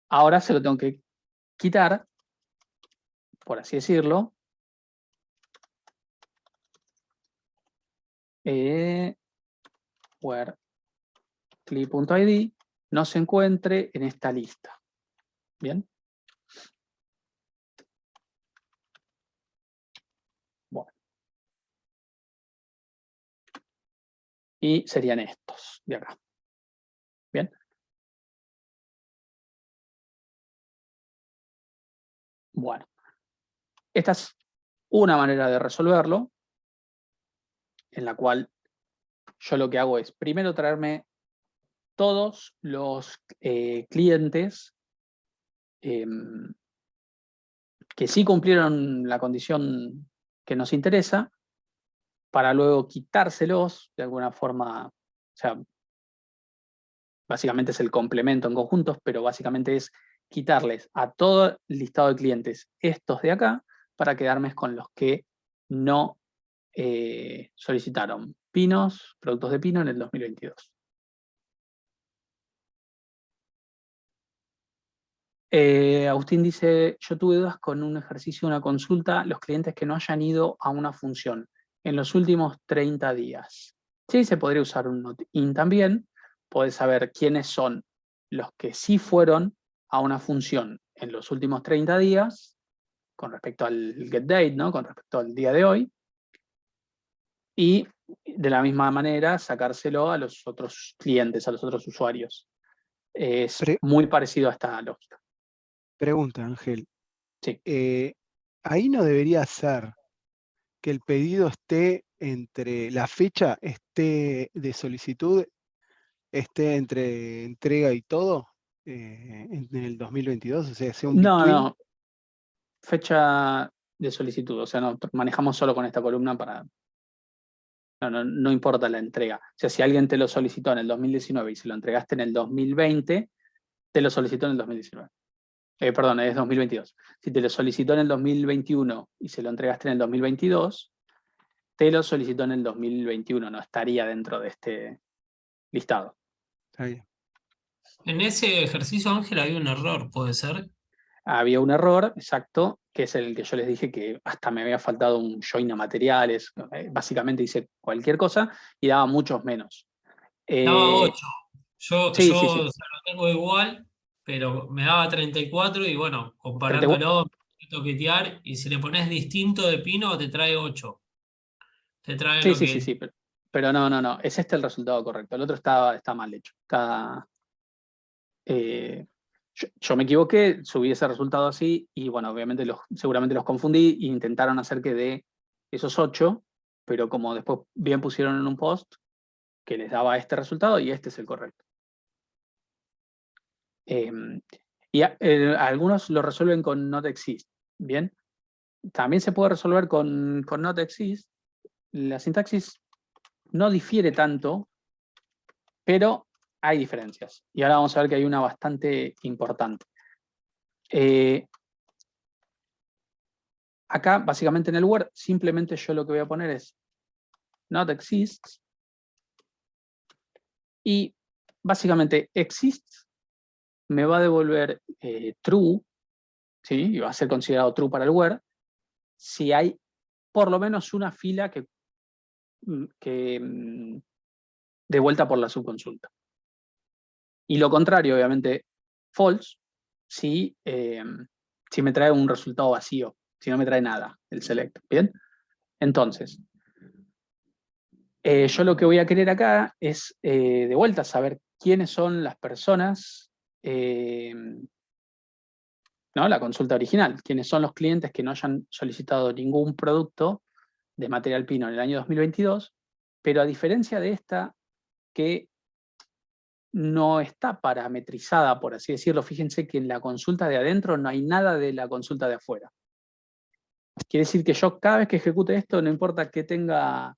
Ahora se lo tengo que quitar, por así decirlo, where clip.id no se encuentre en esta lista. ¿Bien? Bueno. Y serían estos de acá. ¿Bien? Bueno. Esta es una manera de resolverlo, en la cual yo lo que hago es primero traerme todos los clientes que sí cumplieron la condición que nos interesa, para luego quitárselos de alguna forma, o sea, básicamente es el complemento en conjuntos, pero básicamente es quitarles a todo el listado de clientes estos de acá para quedarme con los que no solicitaron pinos, productos de pino en el 2022. Agustín dice, yo tuve dudas con un ejercicio, una consulta, los clientes que no hayan ido a una función en los últimos 30 días. Sí, se podría usar un not-in también, podés saber quiénes son los que sí fueron a una función en los últimos 30 días, con respecto al get date, ¿no? Con respecto al día de hoy, y de la misma manera sacárselo a los otros clientes, a los otros usuarios. Es muy parecido a esta lógica. Pregunta, Ángel. Sí. Ahí no debería ser que el pedido esté entre la fecha esté de solicitud, esté entre entrega y todo en el 2022, o sea un between. No, fecha de solicitud, o sea, no manejamos solo con esta columna para... No importa la entrega. O sea, si alguien te lo solicitó en el 2019 y se lo entregaste en el 2020, te lo solicitó en el 2019. Perdón, es 2022. Si te lo solicitó en el 2021 y se lo entregaste en el 2022, te lo solicitó en el 2021, no estaría dentro de este listado. Está bien. En ese ejercicio, Ángel, había un error, ¿puede ser? Había un error, exacto, que es el que yo les dije que hasta me había faltado un join a materiales, básicamente hice cualquier cosa y daba muchos menos. Daba 8. Yo Sí. o sea, lo tengo igual, pero me daba 34 y bueno, comparándolo, toquetear, y si le pones distinto de pino, te trae 8. Te trae lo que... Sí, pero no, es este el resultado correcto, el otro está mal hecho. Yo me equivoqué, subí ese resultado así y bueno, obviamente seguramente los confundí e intentaron hacer que de esos 8, pero como después bien pusieron en un post que les daba este resultado y este es el correcto. Algunos lo resuelven con not exist, ¿bien? También se puede resolver con not exist. La sintaxis no difiere tanto, pero hay diferencias. Y ahora vamos a ver que hay una bastante importante. Acá, básicamente en el Word, simplemente yo lo que voy a poner es not exists. Y básicamente exists me va a devolver true, ¿sí? Y va a ser considerado true para el Word, si hay por lo menos una fila que de vuelta por la subconsulta. Y lo contrario, obviamente, false, si me trae un resultado vacío, si no me trae nada el select. ¿Bien? Entonces, yo lo que voy a querer acá es, de vuelta, saber quiénes son las personas, ¿no? La consulta original, quiénes son los clientes que no hayan solicitado ningún producto de material pino en el año 2022, pero a diferencia de esta, que no está parametrizada, por así decirlo, fíjense que en la consulta de adentro no hay nada de la consulta de afuera. Quiere decir que yo cada vez que ejecute esto, no importa que tenga,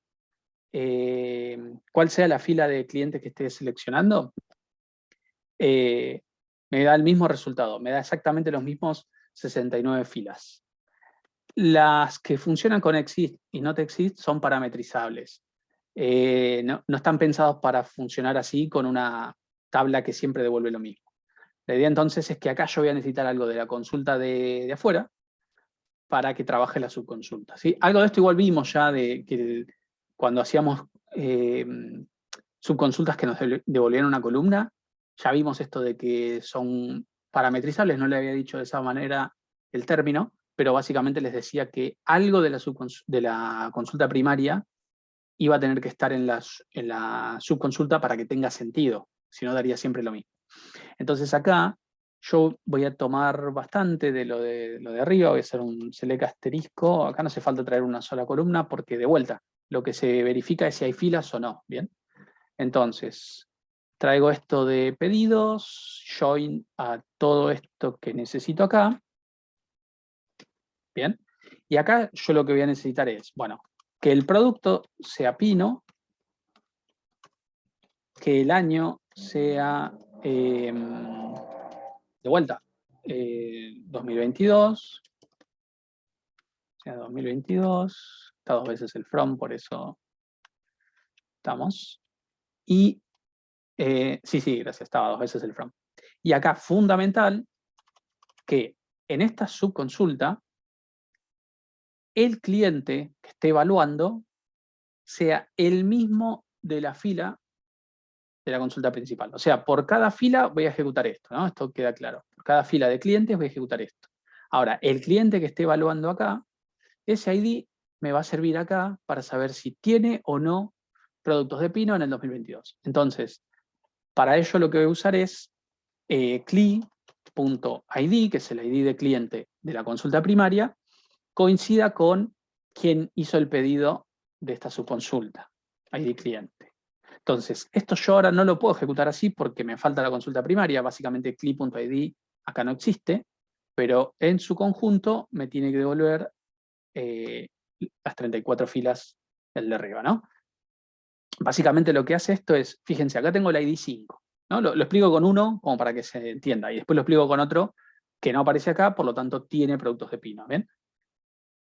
cuál sea la fila de clientes que esté seleccionando, me da el mismo resultado, me da exactamente los mismos 69 filas. Las que funcionan con exist y not exist son parametrizables. No están pensados para funcionar así con una tabla que siempre devuelve lo mismo. La idea entonces es que acá yo voy a necesitar algo de la consulta de afuera para que trabaje la subconsulta, ¿sí? Algo de esto igual vimos ya de que cuando hacíamos subconsultas que nos devolvían una columna, ya vimos esto de que son parametrizables, no le había dicho de esa manera el término, pero básicamente les decía que algo de la consulta primaria iba a tener que estar en la subconsulta para que tenga sentido, si no daría siempre lo mismo. Entonces acá Yo voy a tomar bastante de lo de arriba, voy a hacer un select asterisco. Acá no hace falta traer una sola columna porque de vuelta lo que se verifica es si hay filas o no. Bien. Entonces, traigo esto de pedidos, join a todo esto que necesito acá. Bien. Y acá yo lo que voy a necesitar es, bueno, que el producto sea Pino, que el año sea, de vuelta, 2022, sea 2022, está 2 veces el from, por eso estamos. Y, sí, gracias, estaba 2 veces el from. Y acá, fundamental, que en esta subconsulta, el cliente que esté evaluando sea el mismo de la fila de la consulta principal. O sea, por cada fila voy a ejecutar esto, ¿no? Esto queda claro. Por cada fila de clientes voy a ejecutar esto. Ahora, el cliente que esté evaluando acá, ese ID me va a servir acá para saber si tiene o no productos de Pino en el 2022. Entonces, para ello lo que voy a usar es cli.id, que es el ID de cliente de la consulta primaria, coincida con quien hizo el pedido de esta subconsulta, ID cliente. Entonces, esto yo ahora no lo puedo ejecutar así porque me falta la consulta primaria, básicamente cli.id acá no existe, pero en su conjunto me tiene que devolver las 34 filas del de arriba, ¿no? Básicamente lo que hace esto es, fíjense, acá tengo el ID 5, ¿no? Lo explico con uno como para que se entienda, y después lo explico con otro que no aparece acá, por lo tanto tiene productos de Pino, ¿bien?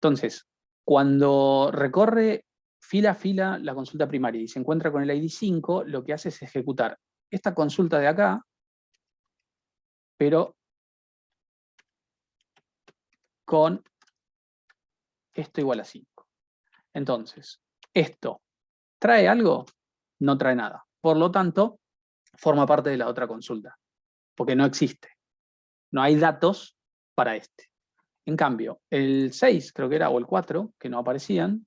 Entonces, cuando recorre fila a fila la consulta primaria y se encuentra con el ID 5, lo que hace es ejecutar esta consulta de acá, pero con esto igual a 5. Entonces, esto, ¿trae algo? No trae nada. Por lo tanto, forma parte de la otra consulta, porque no existe. No hay datos para este. En cambio, el 6, creo que era, o el 4, que no aparecían,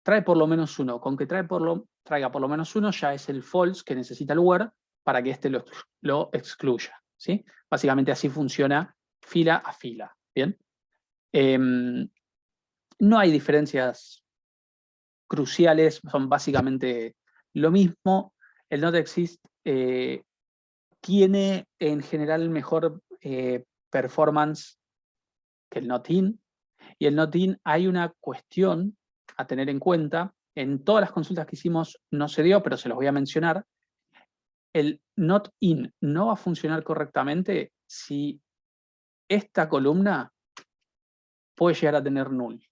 trae por lo menos uno. Con que traiga por lo menos uno ya es el false que necesita el where para que este lo excluya, ¿sí? Básicamente así funciona fila a fila, ¿bien? No hay diferencias cruciales, son básicamente lo mismo. El not exist tiene en general mejor performance que el not in, y el not in hay una cuestión a tener en cuenta. En todas las consultas que hicimos no se dio, pero se los voy a mencionar. El not in no va a funcionar correctamente si esta columna puede llegar a tener null.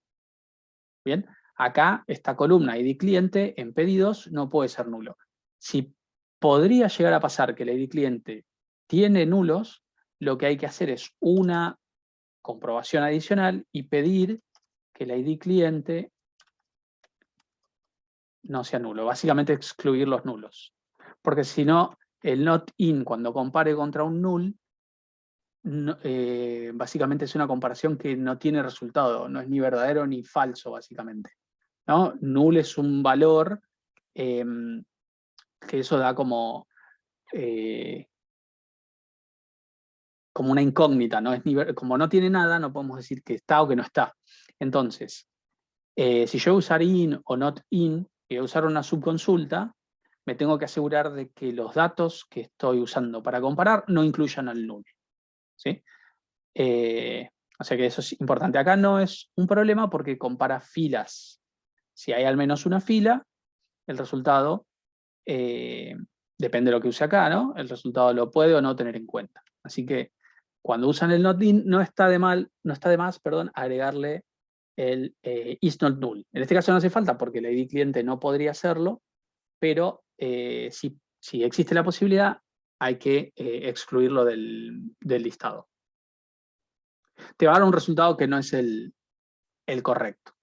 Bien, acá esta columna ID cliente en pedidos no puede ser nulo. Si podría llegar a pasar que el ID cliente tiene nulos, lo que hay que hacer es una comprobación adicional y pedir que el ID cliente no sea nulo. Básicamente excluir los nulos. Porque si no, el not in cuando compare contra un null, no, básicamente es una comparación que no tiene resultado, no es ni verdadero ni falso, básicamente, ¿no? Null es un valor que eso da como una incógnita, ¿no? Como no tiene nada, no podemos decir que está o que no está. Entonces, si yo voy a usar in o not in, y voy a usar una subconsulta, me tengo que asegurar de que los datos que estoy usando para comparar no incluyan al null, ¿sí? O sea que eso es importante. Acá no es un problema porque compara filas. Si hay al menos una fila, el resultado, depende de lo que use acá, ¿no? El resultado lo puede o no tener en cuenta. Así que cuando usan el not in, no está de más, agregarle el is not null. En este caso no hace falta porque el ID cliente no podría hacerlo, pero si existe la posibilidad, hay que excluirlo del listado. Te va a dar un resultado que no es el correcto.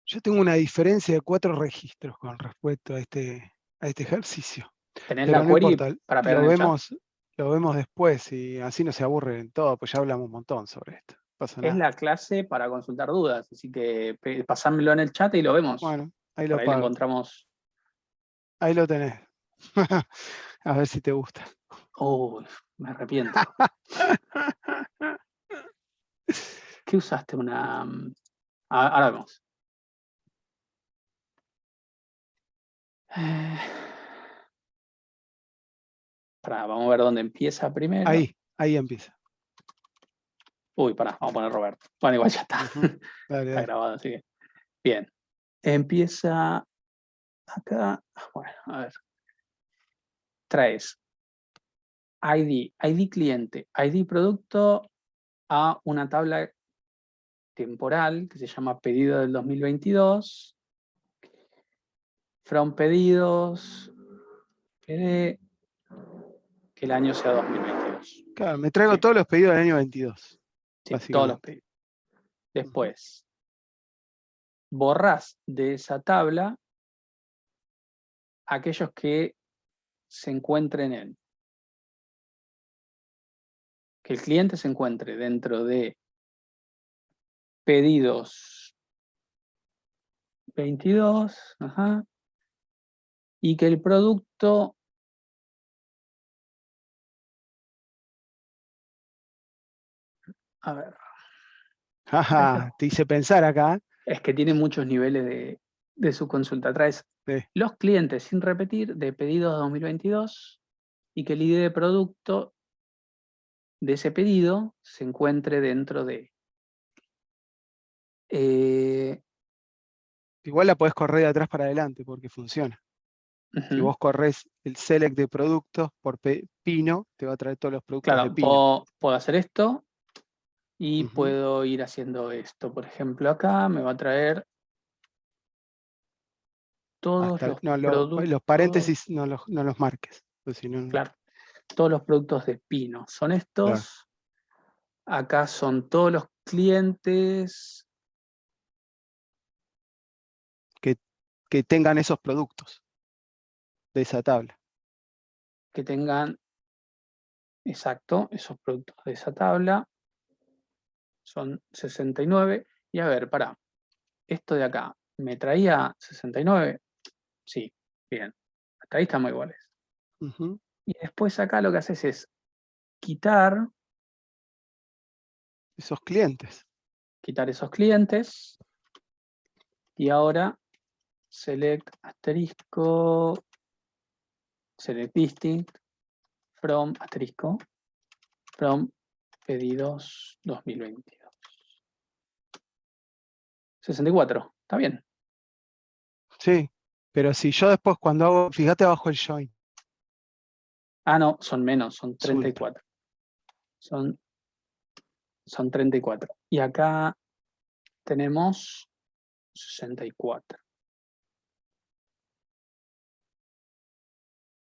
Yo tengo una diferencia de 4 registros con respecto a este ejercicio. Tenés Pero la no query importa, para pegar en el chat. lo vemos después y así no se aburren todo, pues ya hablamos un montón sobre esto. No pasa Es nada. la clase para consultar dudas, así que pasámelo en el chat y lo vemos. Bueno, ahí Por lo ahí lo pago. encontramos. Ahí lo tenés. A ver si te gusta. Uy, me arrepiento. ¿Qué usaste? Ahora vemos. Vamos a ver dónde empieza primero. Ahí empieza. Uy, vamos a poner Roberto. Bueno, igual ya está. Ujú. Dale, Está dale. grabado, así que. Bien. Empieza acá. Bueno, a ver. Traes ID cliente, ID producto a una tabla temporal que se llama pedido del 2022. From pedidos. Que el año sea 2022. Claro, me traigo Sí. todos los pedidos del año 22. Sí, todos los Básicamente. pedidos. Después, borrás de esa tabla aquellos que se encuentren que el cliente se encuentre dentro de pedidos 22, ajá, y que el producto a ver, Ajá, te hice pensar acá. es que tiene muchos niveles de su consulta. Traes Sí. los clientes sin repetir de pedidos 2022 y que el ID de producto de ese pedido se encuentre dentro de. Igual la podés correr de atrás para adelante porque funciona. Si Ujú. vos corres el select de productos por Pino, te va a traer todos los productos de Claro, Pino. puedo hacer esto y Ujú. puedo ir haciendo esto. Por ejemplo, acá me va a traer todos los productos. Los paréntesis no los marques. Pues si no, Claro, todos los productos de Pino. Son estos. Claro. Acá son todos los clientes. que tengan esos productos de esa tabla. Que tengan, exacto, esos productos de esa tabla. Son 69. Y a ver, pará. Esto de acá, ¿me traía 69? Sí, bien. Hasta ahí estamos iguales. Ujú. Y después acá lo que haces es quitar Esos clientes. esos clientes. Y ahora select asterisco, select distinct from asterisco, from pedidos 2022. 64, está bien. Sí. Pero si yo después cuando hago, fíjate abajo el join. Ah, no, son menos, son Consulta. 34. Son 34. Y acá tenemos 64.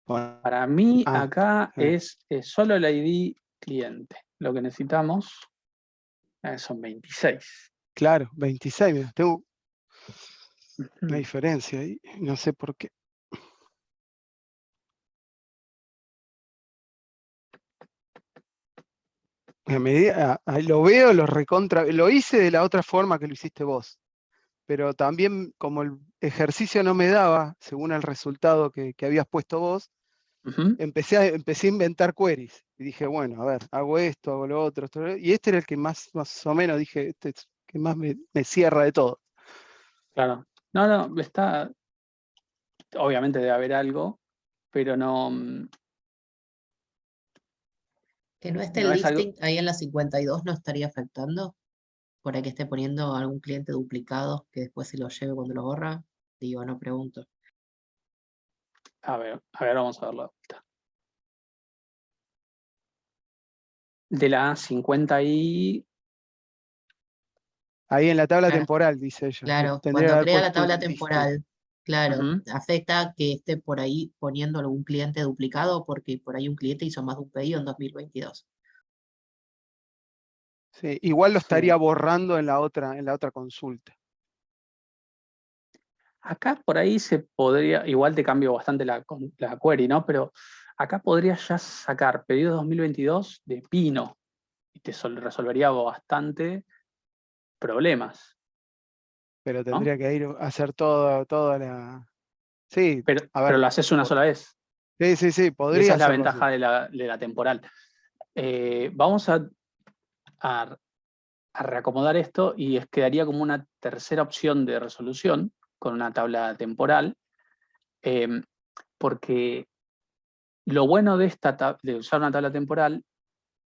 Bueno, Para mí acá sí. es solo el ID cliente. Lo que necesitamos son 26. Claro, 26. Mira, tengo una Ujú. diferencia ahí. No sé por qué. Lo veo, lo hice de la otra forma que lo hiciste vos. Pero también como el ejercicio no me daba, según el resultado que habías puesto vos, Ujú. empecé a inventar queries. Y dije, bueno, a ver, hago esto, hago lo otro. Y este era el que más o menos dije, este es el que más me cierra de todo. Claro. No, está. Obviamente debe haber algo, pero no. Que no esté No el es algo. listing ahí en la 52 no estaría afectando. Por ahí que esté poniendo algún cliente duplicado que después se lo lleve cuando lo borra. Digo, no pregunto. A ver, vamos a verlo de vuelta. De la 50 y. Ahí en la tabla Claro, temporal, dice ella. claro, Tendría que cuando haber crea la puesto tabla un listing. temporal, claro, Ujú. afecta que esté por ahí poniendo algún cliente duplicado porque por ahí un cliente hizo más de un pedido en 2022. Sí, igual lo Sí. estaría borrando en la otra consulta. Acá por ahí se podría, igual te cambio bastante la query, ¿no? Pero acá podrías ya sacar pedido 2022 de Pino y te resolvería bastante problemas, Pero ¿no? tendría que ir a hacer toda la. Sí, a Pero ver. lo haces una sola vez. Sí, Y podría esa es la hacerlo así. ventaja de la temporal. Vamos a reacomodar esto y quedaría como una tercera opción de resolución con una tabla temporal, porque lo bueno de usar una tabla temporal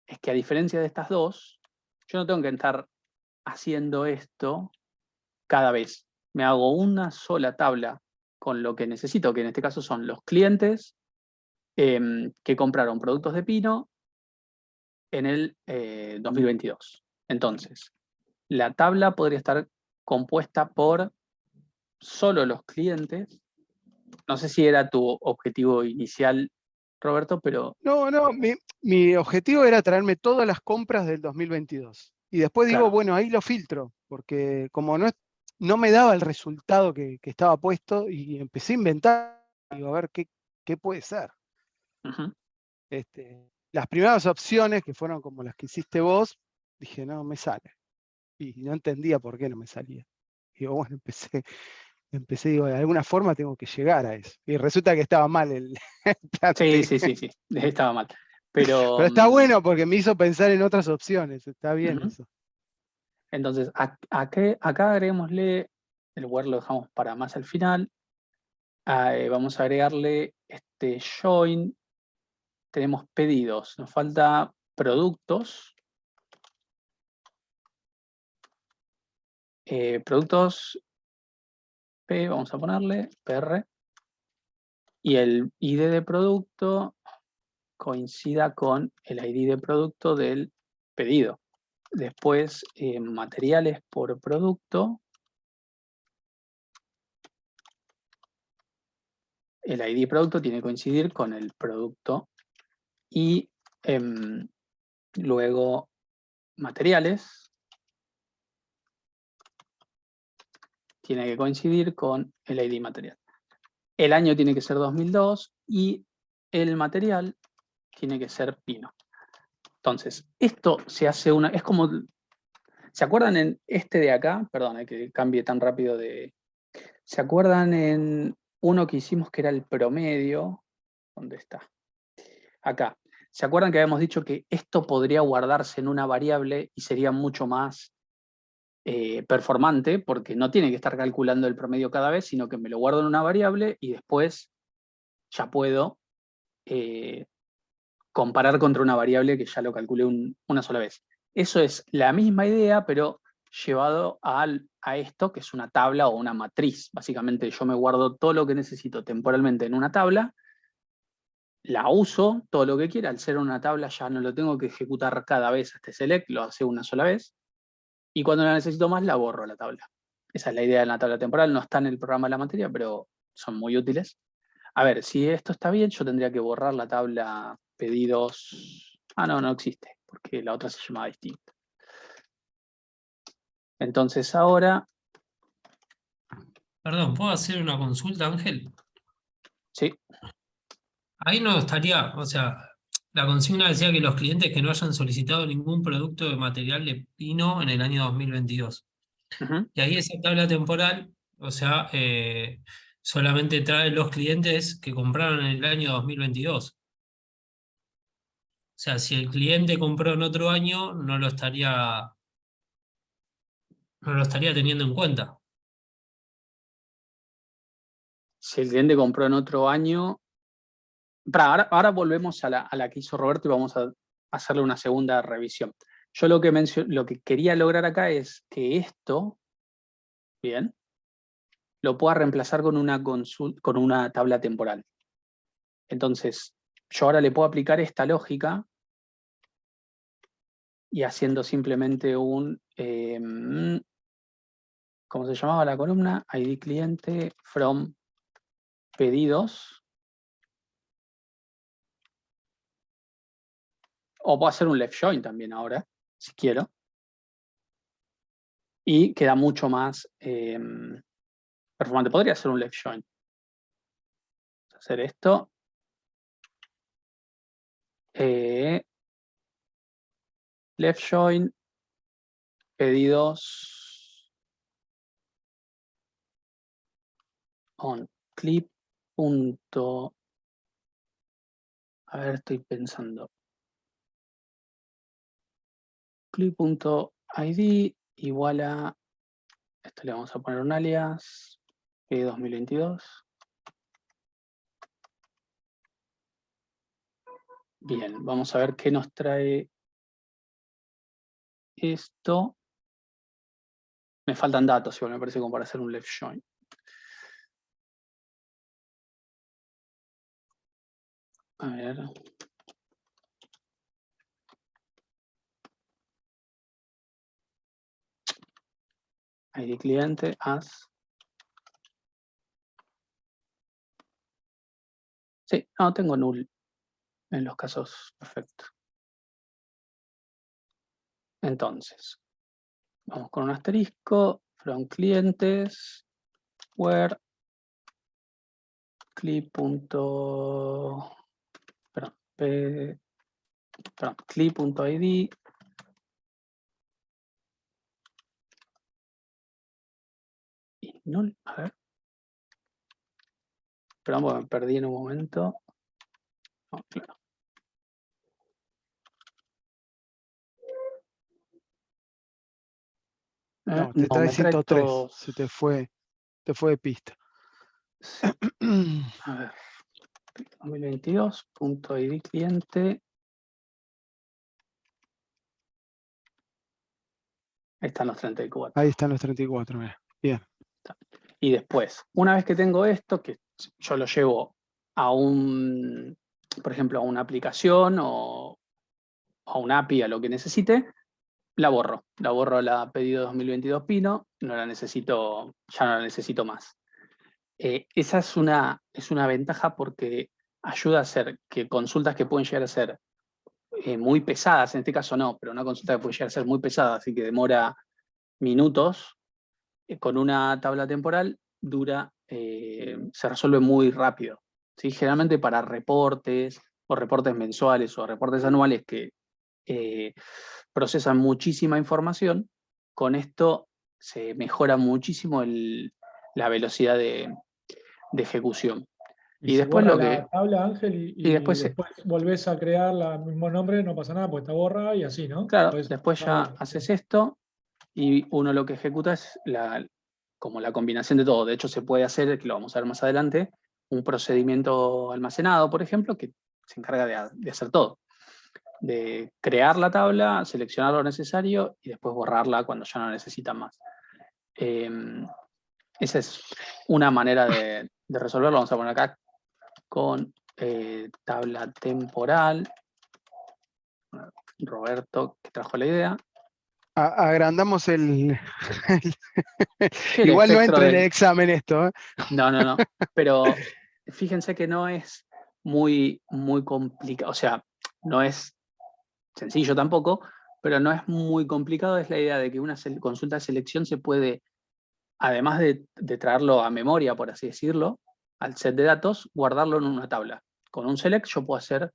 es que, a diferencia de estas dos, yo no tengo que estar haciendo esto cada vez. Me hago una sola tabla con lo que necesito, que en este caso son los clientes que compraron productos de pino en el 2022. Entonces, la tabla podría estar compuesta por solo los clientes. No sé si era tu objetivo inicial, Roberto, pero No, mi objetivo era traerme todas las compras del 2022. Y después digo, claro. bueno, ahí lo filtro, porque como no me daba el resultado que estaba puesto, y empecé a inventar, digo, a ver qué puede ser. Ujú. Las primeras opciones, que fueron como las que hiciste vos, dije, no me sale. Y no entendía por qué no me salía. Digo, bueno, digo, de alguna forma tengo que llegar a eso. Y resulta que estaba mal el planteo. Sí, estaba mal. Pero, Pero está bueno porque me hizo pensar en otras opciones. Está bien ujú. eso. Entonces, acá agreguémosle, el where lo dejamos para más al final. Vamos a agregarle este join. Tenemos pedidos, nos falta productos. Productos P, vamos a ponerle PR. Y el ID de producto coincida con el ID de producto del pedido. Después, materiales por producto. El ID producto tiene que coincidir con el producto. Y luego, materiales tiene que coincidir con el ID material. El año tiene que ser 2002 y el material tiene que ser pino. Entonces, esto se hace es como, ¿se acuerdan en este de acá? Perdón, que cambie tan rápido de... ¿Se acuerdan en uno que hicimos que era el promedio? ¿Dónde está? Acá. ¿Se acuerdan que habíamos dicho que esto podría guardarse en una variable y sería mucho más performante, porque no tiene que estar calculando el promedio cada vez, sino que me lo guardo en una variable y después ya puedo comparar contra una variable que ya lo calculé una sola vez? Eso es la misma idea, pero llevado a esto, que es una tabla o una matriz. Básicamente yo me guardo todo lo que necesito temporalmente en una tabla, la uso todo lo que quiera. Al ser una tabla ya no lo tengo que ejecutar cada vez este select, lo hace una sola vez. Y cuando la necesito más, la borro la tabla. Esa es la idea de la tabla temporal. No está en el programa de la materia, pero son muy útiles. A ver, si esto está bien, yo tendría que borrar la tabla pedidos. No existe, porque la otra se llamaba distinto. Entonces ahora, Perdón, ¿puedo hacer una consulta, Ángel? sí, Ahí no estaría, o sea, la consigna decía que los clientes que no hayan solicitado ningún producto de material de pino en el año 2022. ujú, Y ahí esa tabla temporal, o sea, solamente trae los clientes que compraron en el año 2022. O sea, si el cliente compró en otro año, no lo estaría teniendo en cuenta. si el cliente compró en otro año. Ahora volvemos a la que hizo Roberto y vamos a hacerle una segunda revisión. Yo lo que quería lograr acá es que esto, bien, lo pueda reemplazar con una tabla temporal. Entonces, yo ahora le puedo aplicar esta lógica y haciendo simplemente ¿cómo se llamaba la columna? ID cliente from pedidos. O puedo hacer un left join también ahora, si quiero. Y queda mucho más performante. Podría hacer un left join. Hacer esto. Left join, pedidos on clip punto A ver, estoy pensando. Clip.id igual a, esto le vamos a poner un alias, 2022. Bien, vamos a ver qué nos trae esto. Me faltan datos, igual me parece como para hacer un left join. A ver. ID cliente, as. Sí, no, tengo null en los casos perfectos. Entonces, vamos con un asterisco, from clientes, where clip. Clip.id y null, a ver. Perdón, porque me perdí en un momento. No, claro. No, te trae me trae 103. todos. Se te fue de pista. Sí. A ver. 2022.id cliente. Ahí están los 34. Ahí están los 34, mira. Bien. Y después, una vez que tengo esto, que yo lo llevo a un, por ejemplo, a una aplicación o a un API, a lo que necesite, la borro. La borro la pedido 2022 Pino, no la necesito, ya no la necesito más. Esa es una ventaja porque ayuda a hacer que consultas que pueden llegar a ser muy pesadas, en este caso no, pero una consulta que puede llegar a ser muy pesada, así que demora minutos, con una tabla temporal se resuelve muy rápido. ¿Sí? Generalmente para reportes o reportes mensuales o reportes anuales que procesan muchísima información, con esto se mejora muchísimo la velocidad de ejecución. Y Y si después borra lo la que... tabla, Ángel, Y después, después volvés a crear el mismo nombre, no pasa nada, pues está borrada y así, ¿no? claro, Podés después ya usarlo. haces esto y uno lo que ejecuta es como la combinación de todo. De hecho, se puede hacer, que lo vamos a ver más adelante, un procedimiento almacenado, por ejemplo, que se encarga de hacer todo. De crear la tabla, seleccionar lo necesario y después borrarla cuando ya no necesitan más. Esa es una manera de resolverlo. Vamos a poner acá con tabla temporal. Roberto, que trajo la idea. Agrandamos el... Sí, el Igual no espectro entra en el del... examen esto, ¿eh? No. Pero fíjense que no es muy complicado. O sea, no es sencillo tampoco, pero no es muy complicado. Es la idea de que una consulta de selección se puede, además de traerlo a memoria, por así decirlo, al set de datos, guardarlo en una tabla. Con un select yo puedo hacer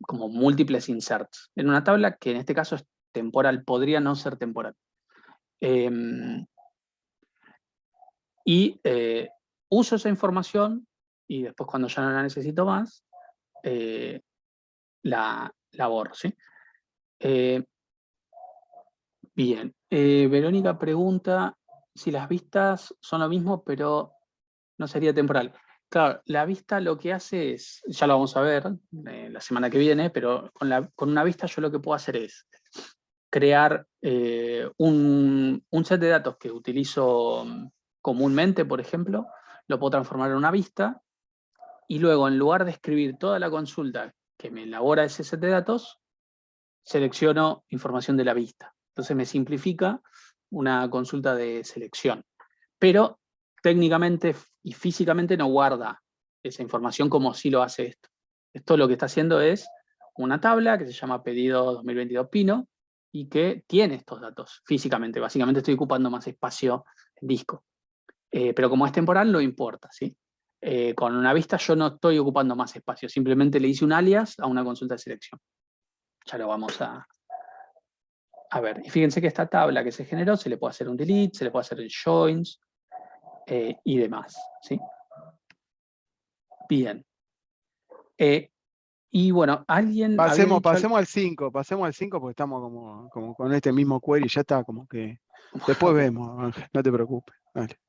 como múltiples inserts en una tabla que en este caso es temporal, podría no ser temporal. Y uso esa información y después cuando ya no la necesito más, la borro, ¿sí? Bien, Verónica pregunta si las vistas son lo mismo, pero no sería temporal. Claro, la vista lo que hace es, ya lo vamos a ver la semana que viene, pero con una vista yo lo que puedo hacer es crear un set de datos que utilizo comúnmente, por ejemplo, lo puedo transformar en una vista y luego en lugar de escribir toda la consulta que me elabora ese set de datos, selecciono información de la vista. Entonces me simplifica una consulta de selección. Pero técnicamente y físicamente no guarda esa información como sí lo hace esto. Esto lo que está haciendo es una tabla que se llama pedido 2022 Pino y que tiene estos datos físicamente. Básicamente estoy ocupando más espacio en disco. Pero como es temporal, no importa, ¿sí? Con una vista yo no estoy ocupando más espacio, simplemente le hice un alias a una consulta de selección. Ya lo vamos a ver. Y fíjense que esta tabla que se generó se le puede hacer un delete, se le puede hacer el joins y demás, ¿sí? Bien. Y bueno, alguien había Pasemos, dicho pasemos al 5 porque estamos como con este mismo query, ya está como que. Después Ok, vemos, Ángel, no te preocupes. Dale.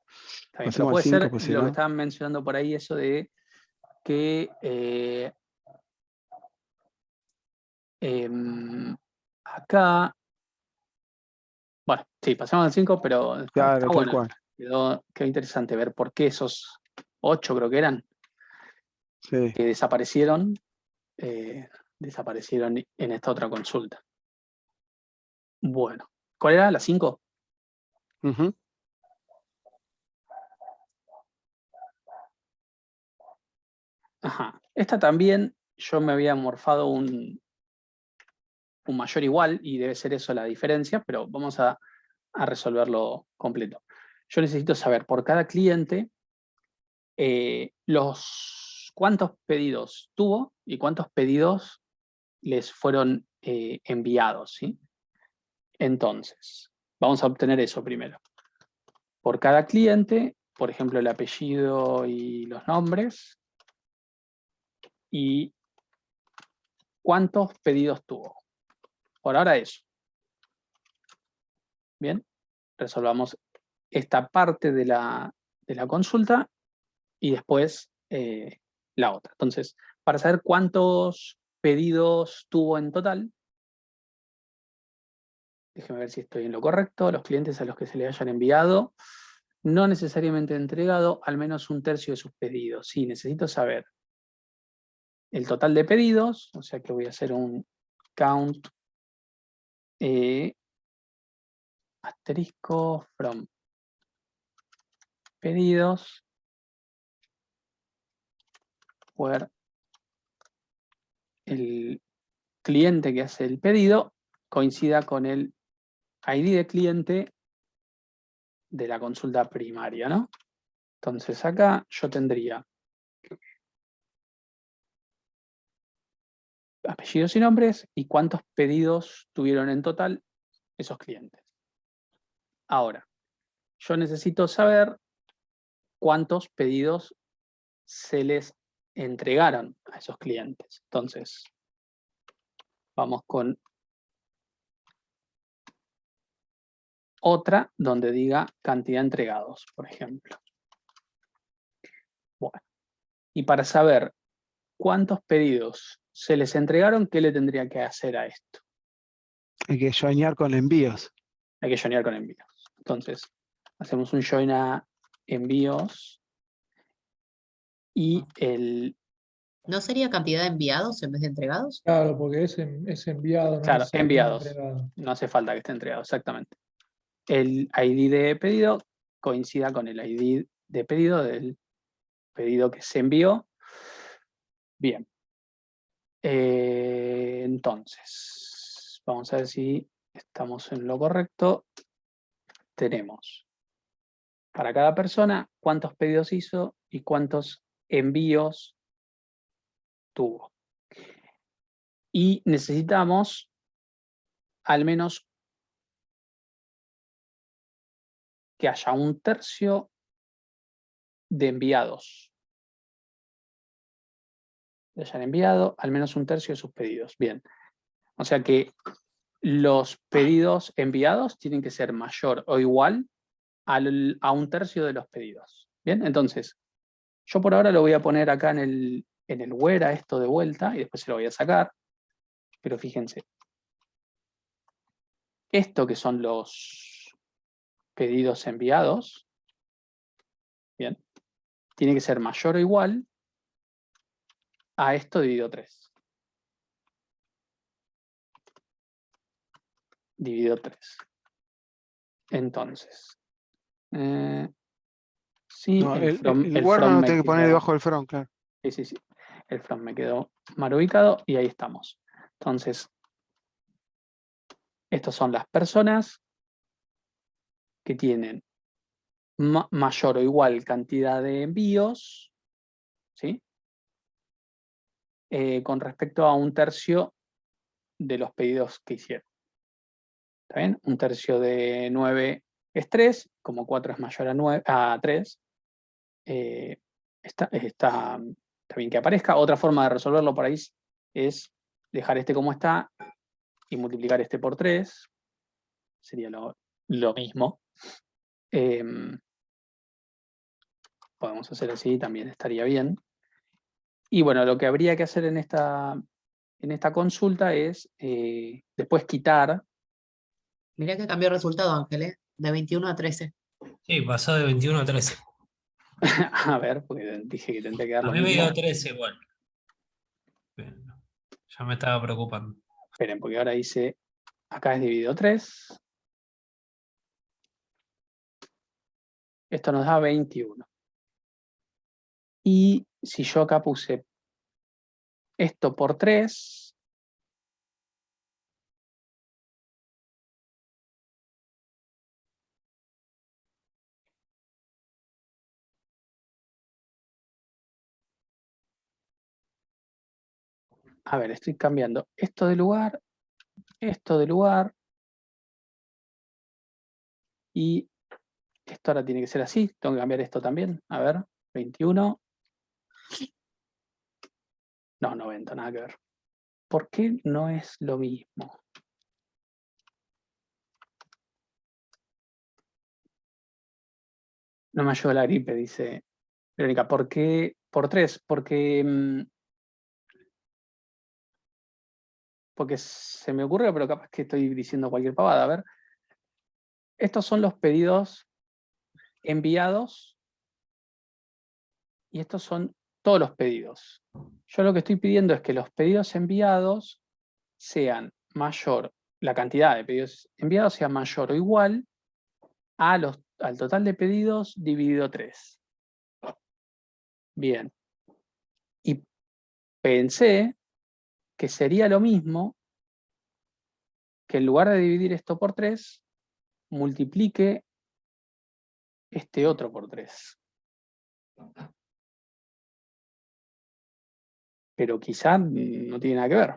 está bien, pero Pasemos al puede 5, ser pues si lo que no. estaban mencionando por ahí, eso de que acá, bueno, sí, pasamos al 5, pero está Claro, tal bueno, cual. quedó interesante ver por qué esos 8 creo que eran, Sí. que desaparecieron en esta otra consulta. Bueno, ¿cuál era? ¿La 5? Ujú. Ajá. Esta también yo me había morfado un mayor igual y debe ser eso la diferencia, pero vamos a resolverlo completo. Yo necesito saber por cada cliente cuántos pedidos tuvo y cuántos pedidos les fueron enviados, ¿sí? Entonces, vamos a obtener eso primero. Por cada cliente, por ejemplo, el apellido y los nombres, y cuántos pedidos tuvo. Por ahora eso. Bien, resolvamos esta parte de la consulta y después la otra. Entonces, para saber cuántos pedidos tuvo en total, déjeme ver si estoy en lo correcto, los clientes a los que se le hayan enviado, no necesariamente entregado, al menos un tercio de sus pedidos. Sí, necesito saber el total de pedidos, o sea que voy a hacer un count asterisco from pedidos where el cliente que hace el pedido coincida con el ID de cliente de la consulta primaria, ¿no? Entonces acá yo tendría apellidos y nombres y cuántos pedidos tuvieron en total esos clientes. Ahora, yo necesito saber cuántos pedidos se les entregaron a esos clientes. Entonces, vamos con otra donde diga cantidad entregados, por ejemplo. Bueno, y para saber cuántos pedidos se les entregaron, ¿qué le tendría que hacer a esto? Hay que joinear con envíos. Hay que joinear con envíos. Entonces, hacemos un join a envíos y el... ¿No sería cantidad de enviados en vez de entregados? Claro, porque es enviado, no Claro, es enviados. entregado. No hace falta que esté entregado, exactamente. El ID de pedido coincida con el ID de pedido del pedido que se envió. Bien. Entonces, vamos a ver si estamos en lo correcto. Tenemos para cada persona cuántos pedidos hizo y cuántos envíos tuvo. Y necesitamos al menos que haya un tercio de enviados. Que hayan enviado al menos un tercio de sus pedidos. Bien. O sea que los pedidos enviados tienen que ser mayor o igual a un tercio de los pedidos. Bien, entonces, yo por ahora lo voy a poner acá en el where a esto de vuelta y después se lo voy a sacar. Pero fíjense, esto que son los pedidos enviados, bien, tiene que ser mayor o igual a esto dividido 3. Dividido 3. Entonces, sí, No, el el from where no lo me tenés que poner quedó... debajo del front, claro. Sí. El from me quedó mal ubicado y ahí estamos. Entonces, estas son las personas que tienen mayor o igual cantidad de envíos, ¿sí? Con respecto a un tercio de los pedidos que hicieron. ¿Está bien? Un tercio de 9 es 3, como 4 es mayor a 3. Está bien que aparezca. Otra forma de resolverlo por ahí es dejar este como está y multiplicar este por 3. Sería lo mismo. Podemos hacer así, también estaría bien. Y bueno, lo que habría que hacer en esta consulta es después quitar. Mirá que cambió el resultado, Ángel, ¿eh? De 21 a 13. Sí, pasó de 21 a 13. A ver, porque dije que tendría que dar A lo mí me mismo. dio 13 igual. Bien, ya me estaba preocupando. Esperen, porque ahora dice, acá es dividido 3. Esto nos da 21. Y si yo acá puse esto por 3, a ver, estoy cambiando esto de lugar, y esto ahora tiene que ser así. Tengo que cambiar esto también. A ver, 21. No, 90, nada que ver. ¿Por qué no es lo mismo? No me ayuda la gripe, dice Verónica. ¿Por qué por 3? Porque se me ocurre, pero capaz que estoy diciendo cualquier pavada. A ver. Estos son los pedidos enviados y estos son todos los pedidos. Yo lo que estoy pidiendo es que los pedidos enviados sean mayor, la cantidad de pedidos enviados sea mayor o igual al total de pedidos dividido 3. Bien. Y pensé que sería lo mismo que en lugar de dividir esto por 3, multiplique este otro por 3. Pero quizá no tiene nada que ver.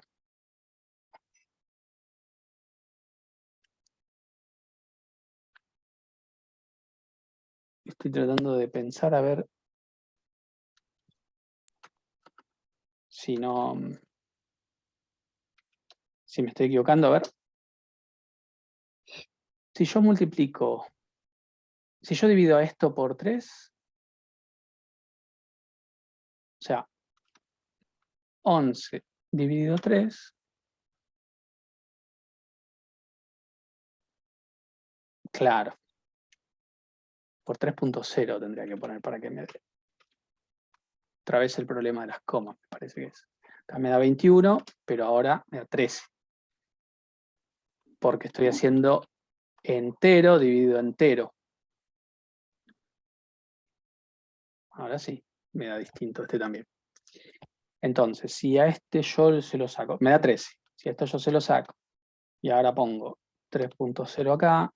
Estoy tratando de pensar a ver si no, si me estoy equivocando. A ver. Si yo multiplico, si yo divido esto por 3, o sea, 11 dividido 3, claro, por 3.0 tendría que poner para que me dé. Otra vez el problema de las comas, me parece que es. Acá me da 21, pero ahora me da 13. Porque estoy haciendo entero dividido entero. Ahora sí, me da distinto este también. Entonces, si a este yo se lo saco, me da 13. Si a esto yo se lo saco, y ahora pongo 3.0 acá,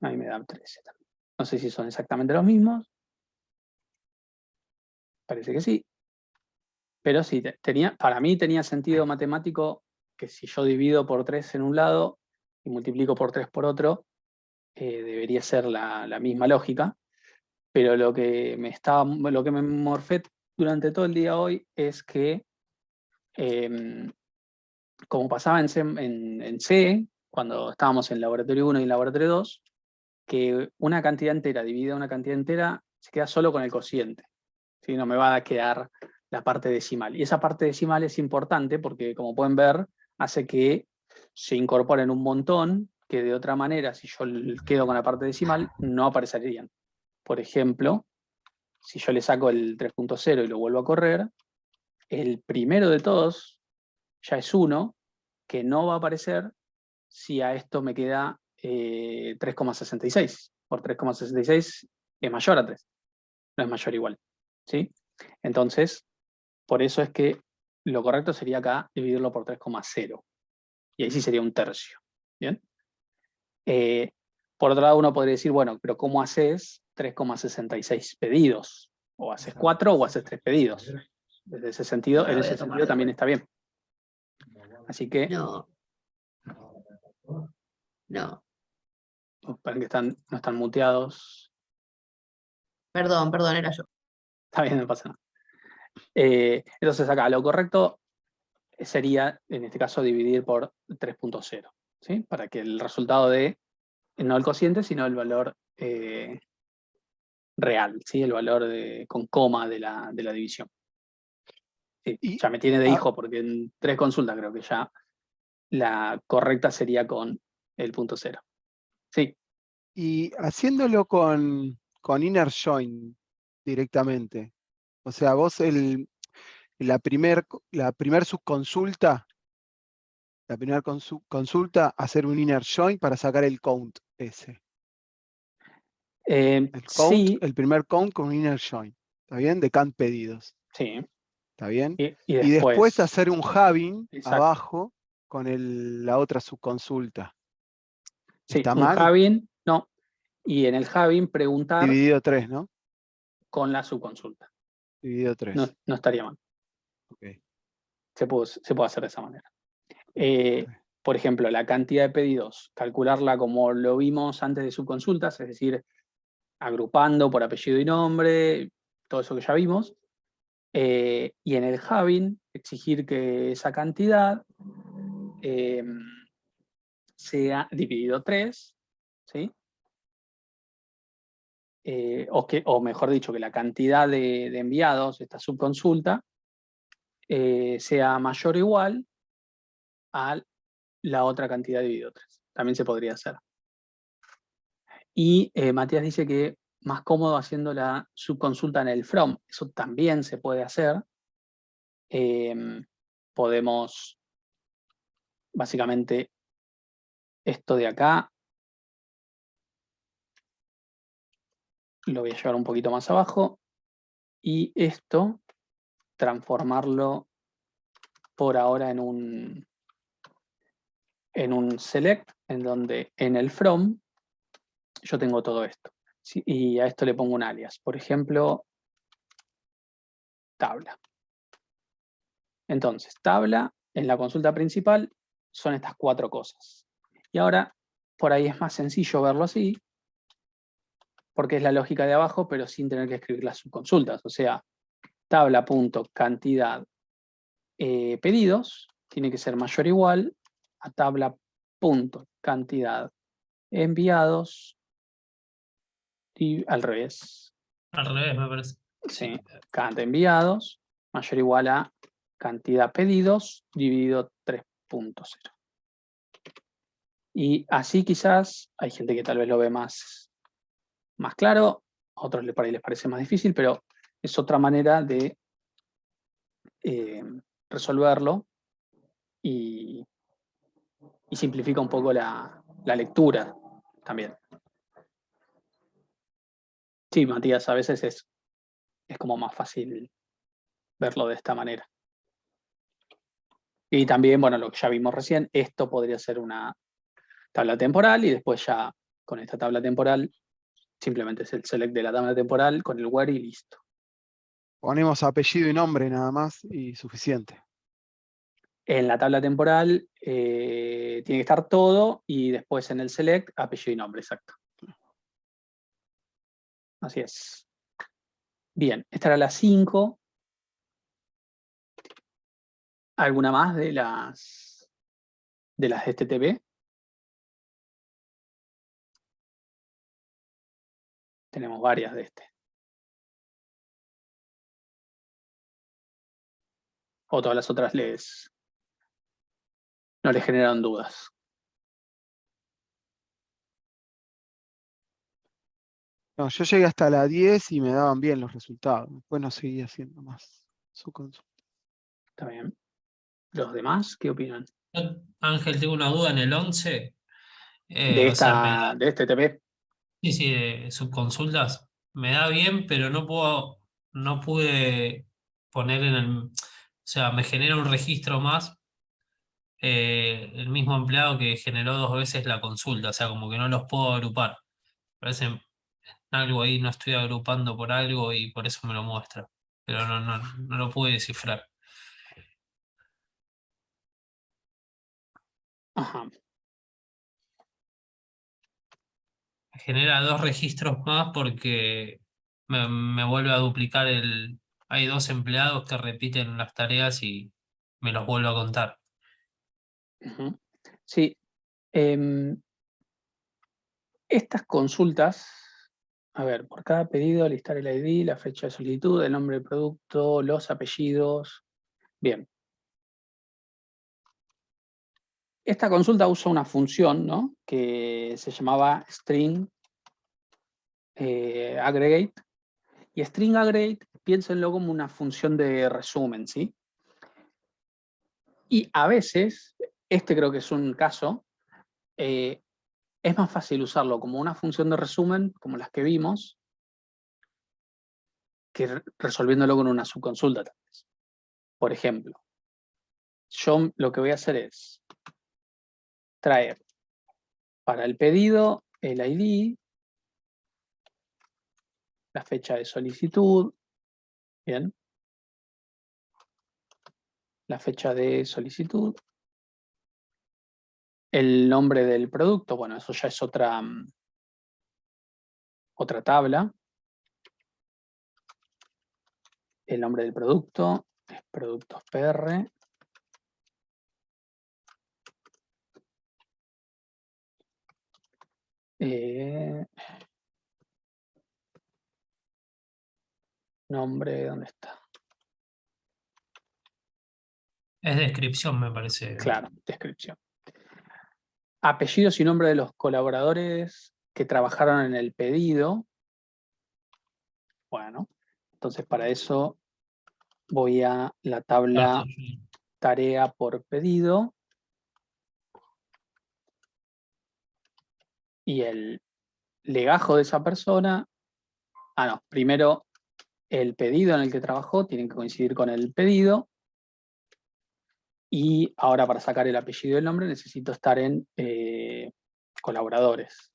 ahí me da 13 también. No sé si son exactamente los mismos. Parece que sí. Pero sí, para mí tenía sentido matemático que si yo divido por 3 en un lado y multiplico por 3 por otro, debería ser la misma lógica. Pero lo que me morfé durante todo el día hoy es que, como pasaba en C, cuando estábamos en laboratorio 1 y laboratorio 2, que una cantidad entera dividida una cantidad entera se queda solo con el cociente. ¿Sí? No me va a quedar la parte decimal. Y esa parte decimal es importante porque, como pueden ver, hace que se incorporen un montón que de otra manera, si yo quedo con la parte decimal, no aparecerían. Por ejemplo, si yo le saco el 3.0 y lo vuelvo a correr, el primero de todos ya es 1, que no va a aparecer si a esto me queda 3,66. Por 3,66 es mayor a 3, no es mayor igual. ¿Sí? Entonces, por eso es que lo correcto sería acá dividirlo por 3,0. Y ahí sí sería un tercio. ¿Bien? Por otro lado, uno podría decir, bueno, pero ¿cómo haces 3,66 pedidos? O haces 4 o haces 3 pedidos. Desde ese sentido, en ese sentido también está bien. Así que, No. No. para que no están muteados. Perdón, era yo. Está bien, no pasa nada. Entonces acá lo correcto sería, en este caso, dividir por 3.0, ¿sí? Para que el resultado dé, no el cociente, sino el valor real, ¿sí? El valor con coma de la división. Sí, Y- ya me tiene de ah, hijo, porque en 3 consultas creo que ya la correcta sería con el punto cero. Sí, Y haciéndolo con inner join directamente. O sea, vos la primer subconsulta, la primera consulta, hacer un inner join para sacar el count ese. El count, sí, el primer count con un inner join. ¿Está bien? De cant pedidos. sí. ¿Está bien? Y Y después después, hacer un having exacto. abajo con la otra subconsulta. Sí, ¿Está un mal? having, no. Y en el having preguntar Dividido 3, ¿no? con la subconsulta. Dividido 3. No estaría mal. Ok. Se puede hacer de esa manera. Por ejemplo, la cantidad de pedidos, calcularla como lo vimos antes de subconsultas, es decir, agrupando por apellido y nombre, todo eso que ya vimos. Y en el having, exigir que esa cantidad sea dividido 3, ¿sí? O mejor dicho, que la cantidad de enviados, esta subconsulta, sea mayor o igual a la otra cantidad dividido 3. También se podría hacer. Y Matías dice que más cómodo haciendo la subconsulta en el from. Eso también se puede hacer. Podemos, básicamente, esto de acá, lo voy a llevar un poquito más abajo. Y esto, transformarlo por ahora en un select, en donde en el from yo tengo todo esto. ¿Sí? Y a esto le pongo un alias. Por ejemplo, tabla. Entonces, tabla en la consulta principal son estas 4 cosas. Y ahora, por ahí es más sencillo verlo así, porque es la lógica de abajo, pero sin tener que escribir las subconsultas. O sea, tabla.cantidad pedidos tiene que ser mayor o igual a tabla.cantidad enviados y al revés. Al revés, me parece. Sí, cantidad enviados mayor o igual a cantidad pedidos dividido 3.0. Y así quizás hay gente que tal vez lo ve más claro, a otros por ahí les parece más difícil, pero es otra manera de resolverlo y simplifica un poco la lectura también. Sí, Matías, a veces es como más fácil verlo de esta manera. Y también, bueno, lo que ya vimos recién, esto podría ser una tabla temporal y después ya con esta tabla temporal simplemente es el select de la tabla temporal con el where y listo. Ponemos apellido y nombre nada más y suficiente. En la tabla temporal tiene que estar todo y después en el select apellido y nombre, exacto. Así es. Bien, esta era la 5. ¿Alguna más de las de STTP? Tenemos varias de este. O todas las otras no les generaron dudas. No, yo llegué hasta la 10 y me daban bien los resultados. Después no seguí haciendo más su consulta. Está bien. ¿Los demás qué opinan? Ángel, tengo una duda en el 11. De O sea, de este TP. sí, sí, de subconsultas. Me da bien, pero no pude poner en el. O sea, me genera un registro más el mismo empleado que generó 2 veces la consulta. O sea, como que no los puedo agrupar. Parece algo ahí, no estoy agrupando por algo y por eso me lo muestra. Pero no lo pude descifrar. Ajá. Genera 2 registros más porque me vuelve a duplicar el... Hay 2 empleados que repiten las tareas y me los vuelvo a contar. Ujú. Sí. Estas consultas, a ver, por cada pedido, listar el ID, la fecha de solicitud, el nombre del producto, los apellidos. Bien. Esta consulta usa una función, ¿no?, que se llamaba string aggregate. Y string aggregate, piénsenlo como una función de resumen, ¿sí? Y a veces, este creo que es un caso, es más fácil usarlo como una función de resumen, como las que vimos, que resolviéndolo con una subconsulta tal vez. Por ejemplo, yo lo que voy a hacer es traer para el pedido el ID, la fecha de solicitud, bien, la fecha de solicitud, el nombre del producto, bueno, eso ya es otra tabla. El nombre del producto es productos PR. Nombre, ¿dónde está? Es descripción, me parece. Claro, descripción. Apellidos y nombre de los colaboradores que trabajaron en el pedido. Bueno, entonces para eso voy a la tabla tarea por pedido. Y el legajo de esa persona. No, primero el pedido en el que trabajó tiene que coincidir con el pedido. Y ahora para sacar el apellido y el nombre necesito estar en colaboradores.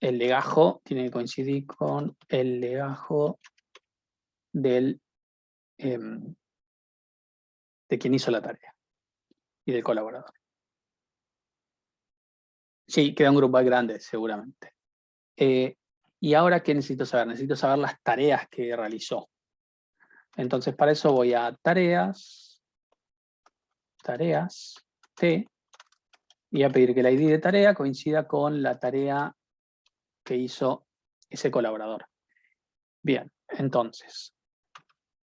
El legajo tiene que coincidir con el legajo del, de quien hizo la tarea y del colaborador. Sí, queda un grupo grande seguramente. Y ahora, ¿qué necesito saber? Necesito saber las tareas que realizó. Entonces, para eso voy a tareas, T, y voy a pedir que el ID de tarea coincida con la tarea que hizo ese colaborador. Bien, entonces,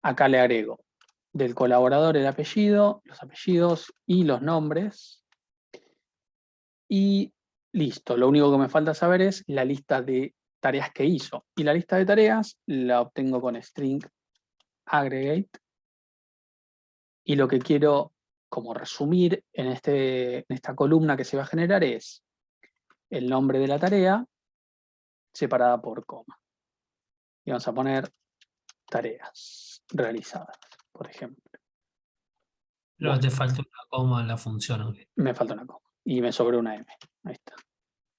acá le agrego del colaborador el apellido, los apellidos y los nombres. Y listo, lo único que me falta saber es la lista de tareas que hizo. Y la lista de tareas la obtengo con string aggregate. Y lo que quiero como resumir en esta columna que se va a generar es el nombre de la tarea separada por coma. Y vamos a poner tareas realizadas, por ejemplo. Pero Bueno, te falta una coma en la función, Ángel. me falta una coma y me sobró una M. Ahí está.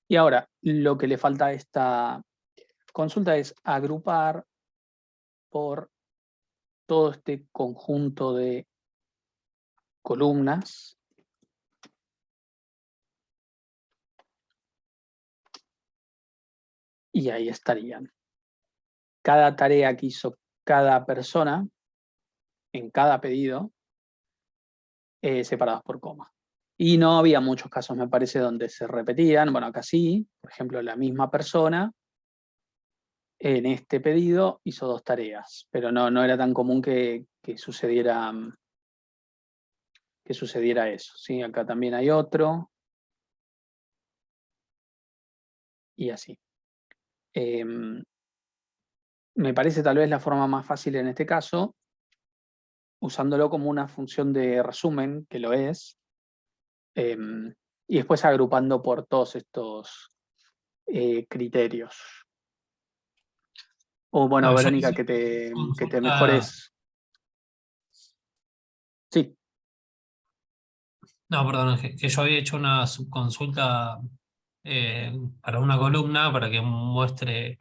Y ahora, lo que le falta a esta consulta es agrupar por todo este conjunto de columnas. Y ahí estarían. Cada tarea que hizo cada persona en cada pedido, separadas por coma. Y no había muchos casos, me parece, donde se repetían. Bueno, acá sí, por ejemplo, la misma persona en este pedido hizo 2 tareas, pero no era tan común que sucediera eso. ¿Sí? Acá también hay otro. Y así. Me parece tal vez la forma más fácil en este caso, usándolo como una función de resumen, que lo es, y después agrupando por todos estos criterios. O bueno, No, yo Verónica, hice que te consulta- mejores. Sí, No, perdón, Ángel, que yo había hecho una subconsulta para una columna para que muestre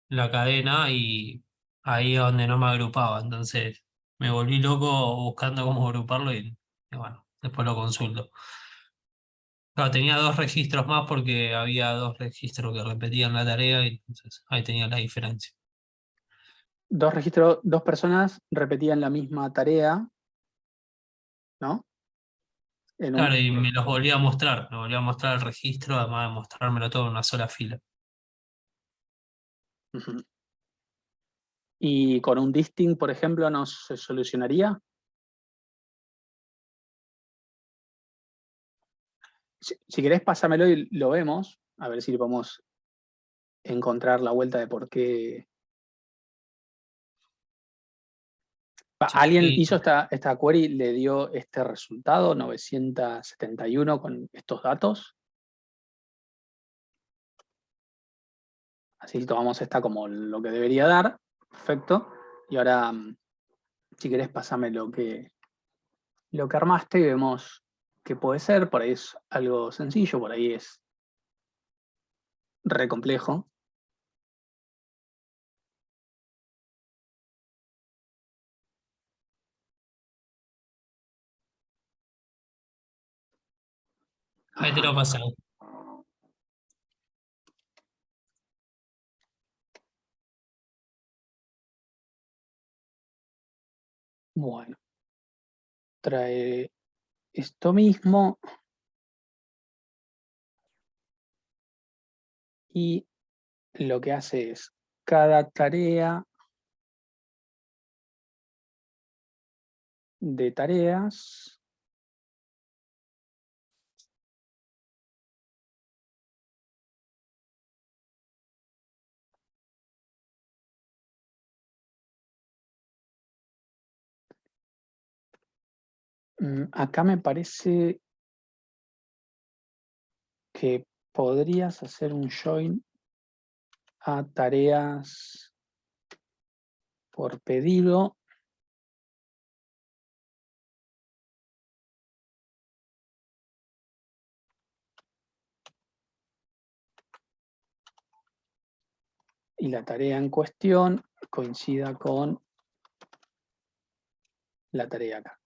la cadena y ahí es donde no me agrupaba. Entonces me volví loco buscando cómo agruparlo y bueno, después lo consulto. Claro, tenía 2 registros más porque había 2 registros que repetían la tarea y entonces ahí tenía la diferencia. Dos registros, dos personas repetían la misma tarea, ¿no? En un- Claro, y me los volvía a mostrar, me volvía a mostrar el registro, además de mostrármelo todo en una sola fila. Ujú. Y con un distinct, por ejemplo, ¿no se solucionaría? Si querés, pásamelo y lo vemos, a ver si podemos encontrar la vuelta de por qué. ¿Alguien Sí, hizo esta query, le dio este resultado, 971 con estos datos? Así tomamos esta como lo que debería dar. Perfecto. Y ahora, si querés, pasame lo que armaste y vemos qué puede ser. Por ahí es algo sencillo, por ahí es re complejo. ahí te lo pasé. Bueno, trae esto mismo y lo que hace es cada tarea de tareas acá me parece que podrías hacer un join a tareas por pedido. Y la tarea en cuestión coincida con la tarea acá.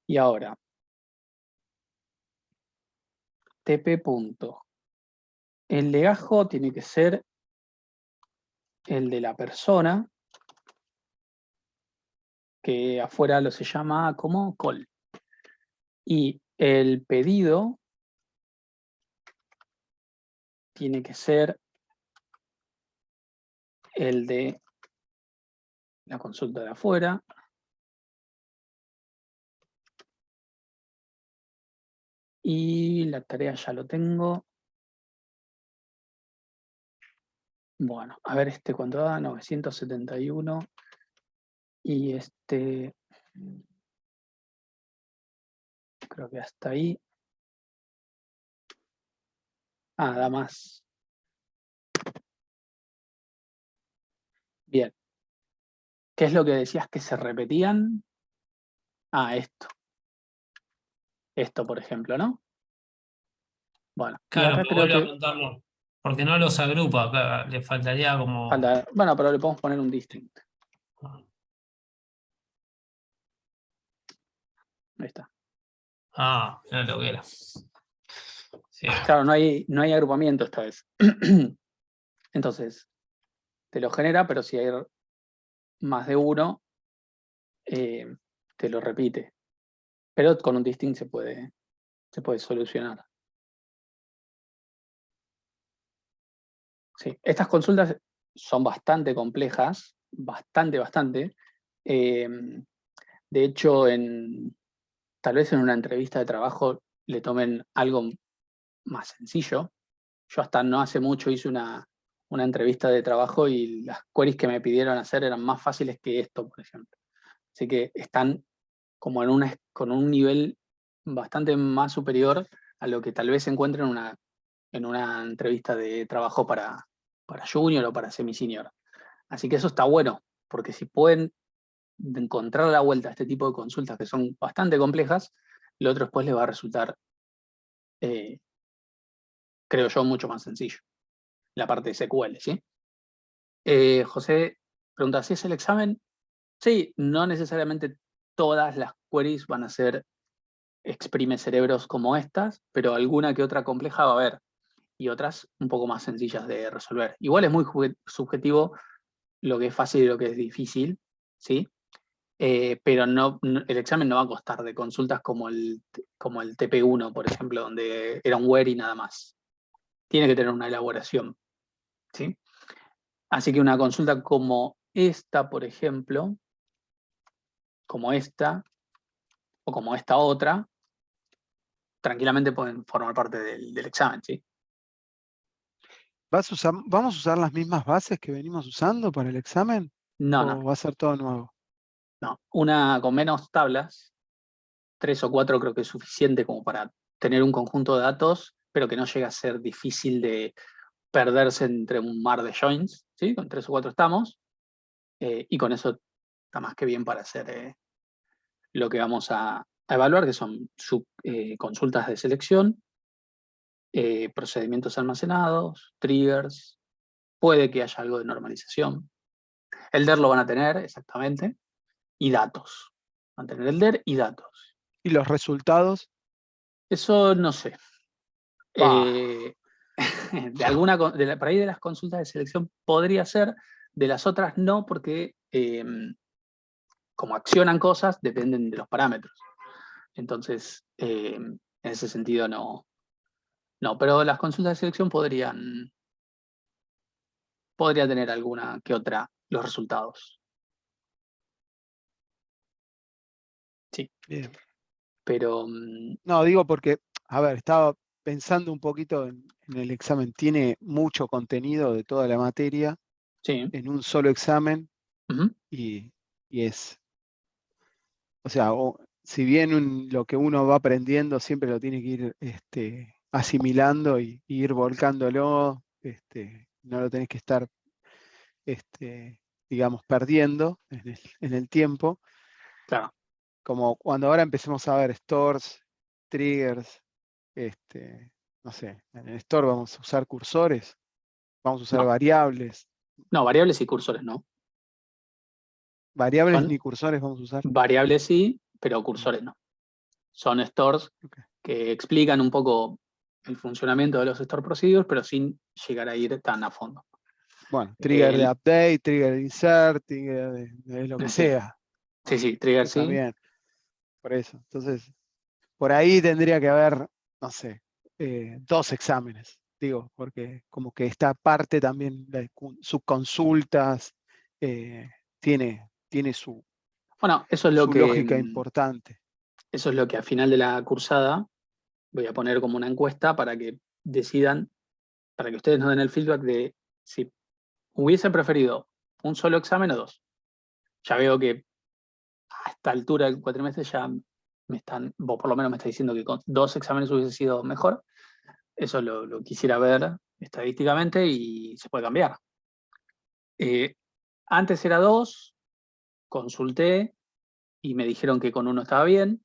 Y ahora, tp punto. El legajo tiene que ser el de la persona, que afuera lo se llama como call. Y el pedido tiene que ser el de la consulta de afuera. Y la tarea ya lo tengo. Bueno, a ver cuánto da, 971. Y creo que hasta ahí. Ah, da más. Bien. ¿Qué es lo que decías que se repetían? Ah, esto. Esto, por ejemplo, ¿no? Bueno, y Claro, acá me creo vuelve a que contarlo. Porque no los agrupa, acá le faltaría como. falta. Bueno, pero le podemos poner un distinct. Ahí está. Ah, no lo que era. Sí. Claro, no hay agrupamiento esta vez. Entonces, te lo genera, pero si hay más de uno, te lo repite. Pero con un distinct se puede solucionar. Sí, estas consultas son bastante complejas, bastante. De hecho, tal vez en una entrevista de trabajo le tomen algo más sencillo. Yo hasta no hace mucho hice una entrevista de trabajo y las queries que me pidieron hacer eran más fáciles que esto, por ejemplo. Así que están como con un nivel bastante más superior a lo que tal vez se encuentre en una entrevista de trabajo para junior o para semi-senior. Así que eso está bueno, porque si pueden encontrar la vuelta a este tipo de consultas que son bastante complejas, lo otro después les va a resultar, creo yo, mucho más sencillo. La parte de SQL, ¿sí? José pregunta, ¿si es el examen? Sí, no necesariamente todas las queries van a ser exprime cerebros como estas, pero alguna que otra compleja va a haber, y otras un poco más sencillas de resolver. Igual es muy subjetivo lo que es fácil y lo que es difícil, ¿sí? Pero el examen no va a costar de consultas como el TP1, por ejemplo, donde era un where y nada más. Tiene que tener una elaboración, ¿sí? Así que una consulta como esta, por ejemplo, como esta, o como esta otra, tranquilamente pueden formar parte del examen, ¿sí? ¿Vamos a usar las mismas bases que venimos usando para el examen? No, ¿O no, va a ser todo nuevo? no. Una con menos tablas, 3 o 4 creo que es suficiente como para tener un conjunto de datos, pero que no llegue a ser difícil de perderse entre un mar de joins, ¿sí? Con 3 o 4 estamos, y con eso está más que bien para hacer lo que vamos a evaluar, que son consultas de selección, procedimientos almacenados, triggers, puede que haya algo de normalización. El DER lo van a tener, exactamente, y datos. Van a tener el DER y datos. ¿Y los resultados? Eso no sé. Bah. Por ahí de las consultas de selección podría ser, de las otras no, porque como accionan cosas, dependen de los parámetros. Entonces, en ese sentido no. No, pero las consultas de selección podría tener alguna que otra los resultados. Sí. Bien. Pero No, digo porque, a ver, estaba pensando un poquito en el examen. Tiene mucho contenido de toda la materia sí. en un solo examen Ujú. y es, o sea, si bien lo que uno va aprendiendo siempre lo tiene que ir asimilando y ir volcándolo, no lo tenés que estar, digamos, perdiendo en el tiempo. Claro. Como cuando ahora empecemos a ver stores, triggers, no sé, en el store vamos a usar cursores, vamos a usar No. variables. No, variables y cursores no. Variables Son ni cursores vamos a usar. variables sí, pero cursores no. Son stores Ok. que explican un poco el funcionamiento de los store procedures, pero sin llegar a ir tan a fondo. Bueno, trigger de El- update, trigger de insert, trigger de lo que Sí. sea. Sí, trigger sí. También, por eso. Entonces, por ahí tendría que haber, no sé, 2 exámenes, digo, porque como que esta parte también, sus consultas, tiene su Bueno, eso es lo lógica que importante. a final de la cursada voy a poner como una encuesta para que decidan, para que ustedes nos den el feedback de si hubiesen preferido un solo examen o 2. Ya veo que a esta altura del cuatrimestre ya vos por lo menos me está diciendo que con 2 exámenes hubiese sido mejor. Eso lo quisiera ver estadísticamente y se puede cambiar. Antes era 2, consulté y me dijeron que con 1 estaba bien.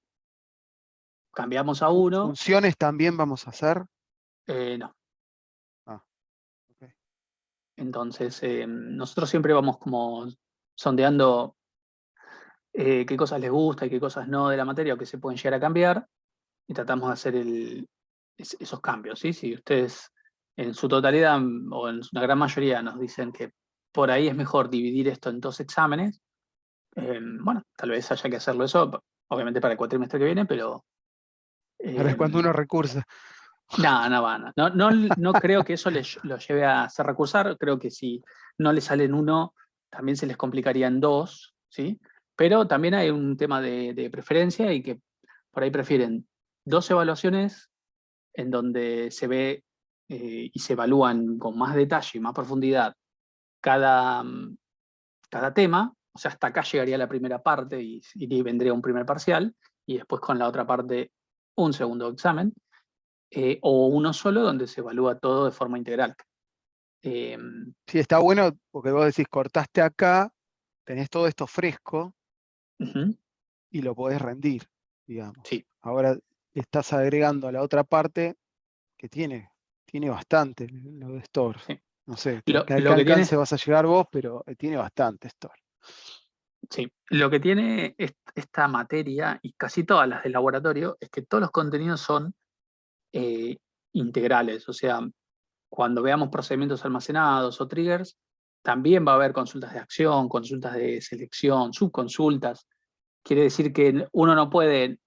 Cambiamos a 1, ¿Funciones también vamos a hacer? no. Ah, ok. Entonces, nosotros siempre vamos como sondeando qué cosas les gusta y qué cosas no de la materia o que se pueden llegar a cambiar, y tratamos de hacer esos cambios, ¿sí? Si ustedes en su totalidad o en una gran mayoría nos dicen que por ahí es mejor dividir esto en 2 exámenes, bueno, tal vez haya que hacerlo eso, obviamente para el cuatrimestre que viene, pero Ahora es cuando uno recursa. no creo que eso lo lleve a hacer recursar. Creo que si no le sale en 1, también se les complicaría en 2, ¿sí? Pero también hay un tema de preferencia y que por ahí prefieren 2 evaluaciones en donde se ve y se evalúan con más detalle y más profundidad cada tema. O sea, hasta acá llegaría la primera parte y vendría un primer parcial, y después con la otra parte un segundo examen. O uno solo donde se evalúa todo de forma integral. Sí, está bueno porque vos decís, cortaste acá, tenés todo esto fresco Ujú, y lo podés rendir, digamos. sí. Ahora estás agregando a la otra parte que tiene bastante lo de store. Sí. No sé Lo a qué que tiene, alcance vas a llegar vos, pero tiene bastante store. Sí, lo que tiene esta materia y casi todas las del laboratorio es que todos los contenidos son integrales, o sea, cuando veamos procedimientos almacenados o triggers, también va a haber consultas de acción, consultas de selección, subconsultas. Quiere decir que uno no puede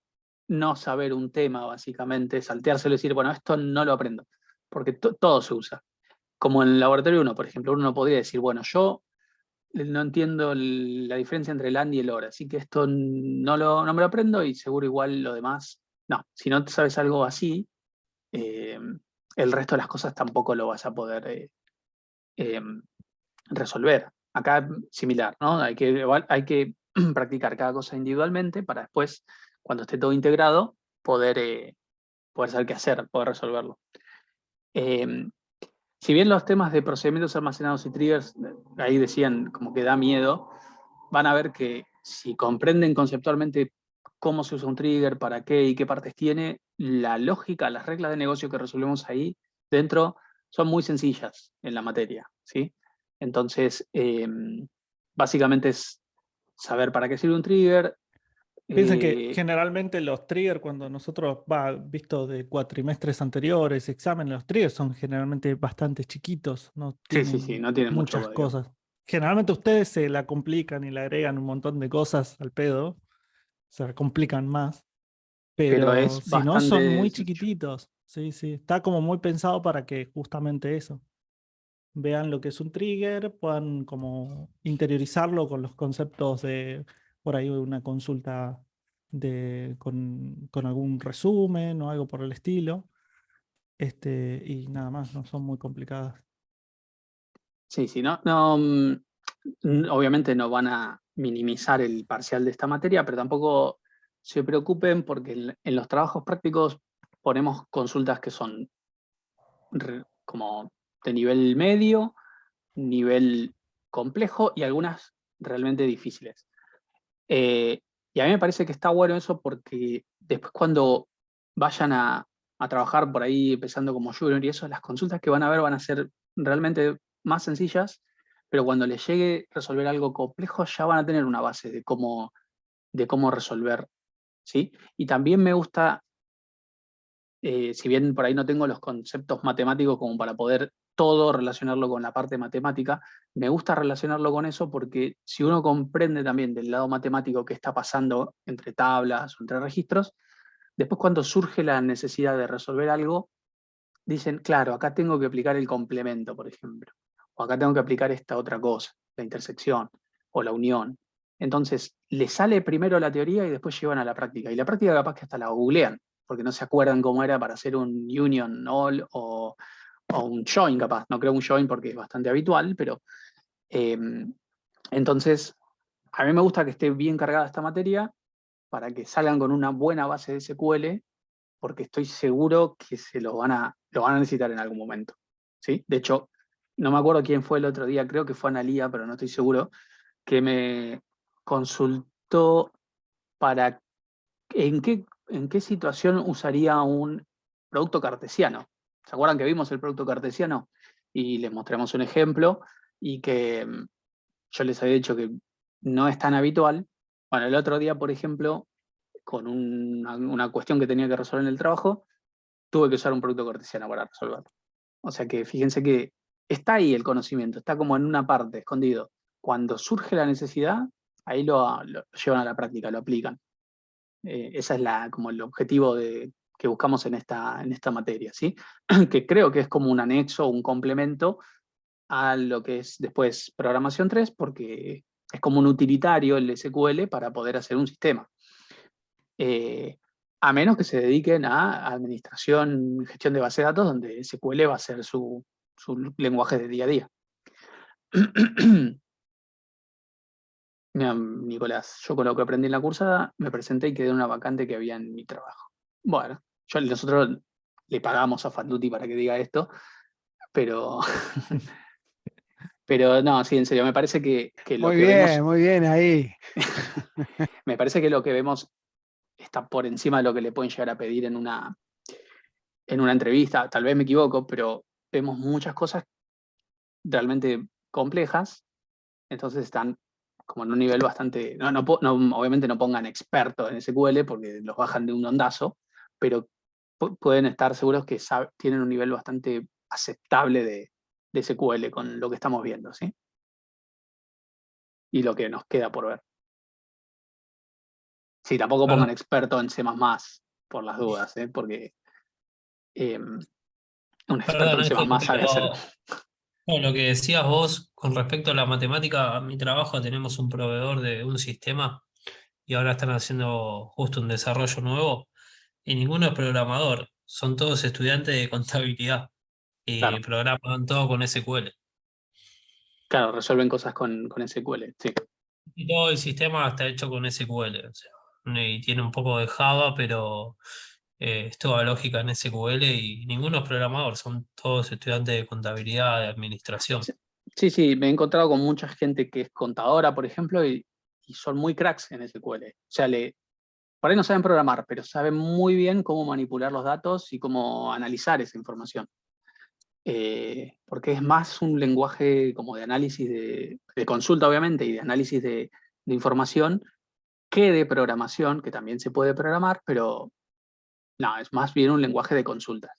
no saber un tema, básicamente, salteárselo y decir, bueno, esto no lo aprendo, porque todo se usa. Como en el laboratorio 1, por ejemplo, uno no podría decir, bueno, yo no entiendo la diferencia entre el and y el or, así que esto no me lo aprendo y seguro igual lo demás. No, si no sabes algo así, el resto de las cosas tampoco lo vas a poder resolver. Acá similar, ¿no? Hay que practicar cada cosa individualmente para después, cuando esté todo integrado, poder saber qué hacer, poder resolverlo. Si bien los temas de procedimientos almacenados y triggers, ahí decían como que da miedo, van a ver que si comprenden conceptualmente cómo se usa un trigger, para qué y qué partes tiene, la lógica, las reglas de negocio que resolvemos ahí dentro son muy sencillas en la materia, ¿sí? Entonces, básicamente es saber para qué sirve un trigger. Piensen que generalmente los triggers, cuando nosotros, visto de cuatrimestres anteriores, exámenes, los triggers son generalmente bastante chiquitos, no Sí, no tienen mucho muchas código. cosas. Generalmente ustedes se la complican y le agregan un montón de cosas al pedo, se la complican más, Pero pero es si no son bastante muy sencillo. chiquititos, sí, está como muy pensado para que justamente eso, vean lo que es un trigger, puedan como interiorizarlo con los conceptos de, por ahí una consulta con algún resumen o algo por el estilo. Y nada más, no son muy complicadas. Sí, obviamente no van a minimizar el parcial de esta materia, pero tampoco se preocupen porque en los trabajos prácticos ponemos consultas que son como de nivel medio, nivel complejo y algunas realmente difíciles. Y a mí me parece que está bueno eso porque después cuando vayan a trabajar por ahí empezando como junior y eso, las consultas que van a ver van a ser realmente más sencillas, pero cuando les llegue resolver algo complejo ya van a tener una base de cómo resolver, ¿sí? Y también me gusta, si bien por ahí no tengo los conceptos matemáticos como para poder todo relacionarlo con la parte matemática, me gusta relacionarlo con eso porque si uno comprende también del lado matemático qué está pasando entre tablas o entre registros, después cuando surge la necesidad de resolver algo, dicen, claro, acá tengo que aplicar el complemento, por ejemplo, o acá tengo que aplicar esta otra cosa, la intersección o la unión. Entonces, les sale primero la teoría y después llevan a la práctica. Y la práctica capaz que hasta la googlean, porque no se acuerdan cómo era para hacer un union all o un join capaz. No creo un join porque es bastante habitual, pero entonces a mí me gusta que esté bien cargada esta materia para que salgan con una buena base de SQL, porque estoy seguro que lo van a necesitar en algún momento, ¿sí? De hecho, no me acuerdo quién fue el otro día, creo que fue Analía, pero no estoy seguro, que me consultó para en qué situación usaría un producto cartesiano. ¿Se acuerdan que vimos el producto cartesiano? Y les mostramos un ejemplo y que yo les había dicho que no es tan habitual. Bueno, el otro día, por ejemplo, con una cuestión que tenía que resolver en el trabajo, tuve que usar un producto cartesiano para resolverlo. O sea que fíjense que está ahí el conocimiento, está como en una parte, escondido. Cuando surge la necesidad, ahí lo llevan a la práctica, lo aplican. Esa es como el objetivo que buscamos en esta materia, ¿sí? Que creo que es como un anexo, un complemento a lo que es después programación 3, porque es como un utilitario el SQL para poder hacer un sistema. A menos que se dediquen a administración, gestión de base de datos, donde SQL va a ser su lenguaje de día a día. Mira, Nicolás, yo con lo que aprendí en la cursada me presenté y quedé en una vacante que había en mi trabajo. Bueno, nosotros le pagamos a Fatluti para que diga esto, pero, pero no, sí, en serio, me parece que lo Muy que vemos, bien, muy bien ahí. me parece que lo que vemos está por encima de lo que le pueden llegar a pedir en una entrevista. Tal vez me equivoco, pero vemos muchas cosas realmente complejas, entonces están como en un nivel bastante, obviamente no pongan expertos en SQL porque los bajan de un ondazo, pero pueden estar seguros que tienen un nivel bastante aceptable de SQL con lo que estamos viendo, ¿sí? Y lo que nos queda por ver. Sí, tampoco pongan experto en C++ por las dudas, ¿eh? Porque un experto en C++ Ángel, sabe hacer... bueno, lo que decías vos con respecto a la matemática, a mi trabajo tenemos un proveedor de un sistema y ahora están haciendo justo un desarrollo nuevo y ninguno es programador, son todos estudiantes de contabilidad y Claro. programan todo con SQL. Claro, resuelven cosas con SQL, sí. Y todo el sistema está hecho con SQL, o sea, y tiene un poco de Java, pero es toda lógica en SQL y ninguno es programador, son todos estudiantes de contabilidad, de administración. Sí, me he encontrado con mucha gente que es contadora, por ejemplo, y son muy cracks en SQL. O sea, por ahí no saben programar, pero saben muy bien cómo manipular los datos y cómo analizar esa información. Porque es más un lenguaje como de análisis de consulta, obviamente, y de análisis de información, que de programación, que también se puede programar, pero no, es más bien un lenguaje de consultas,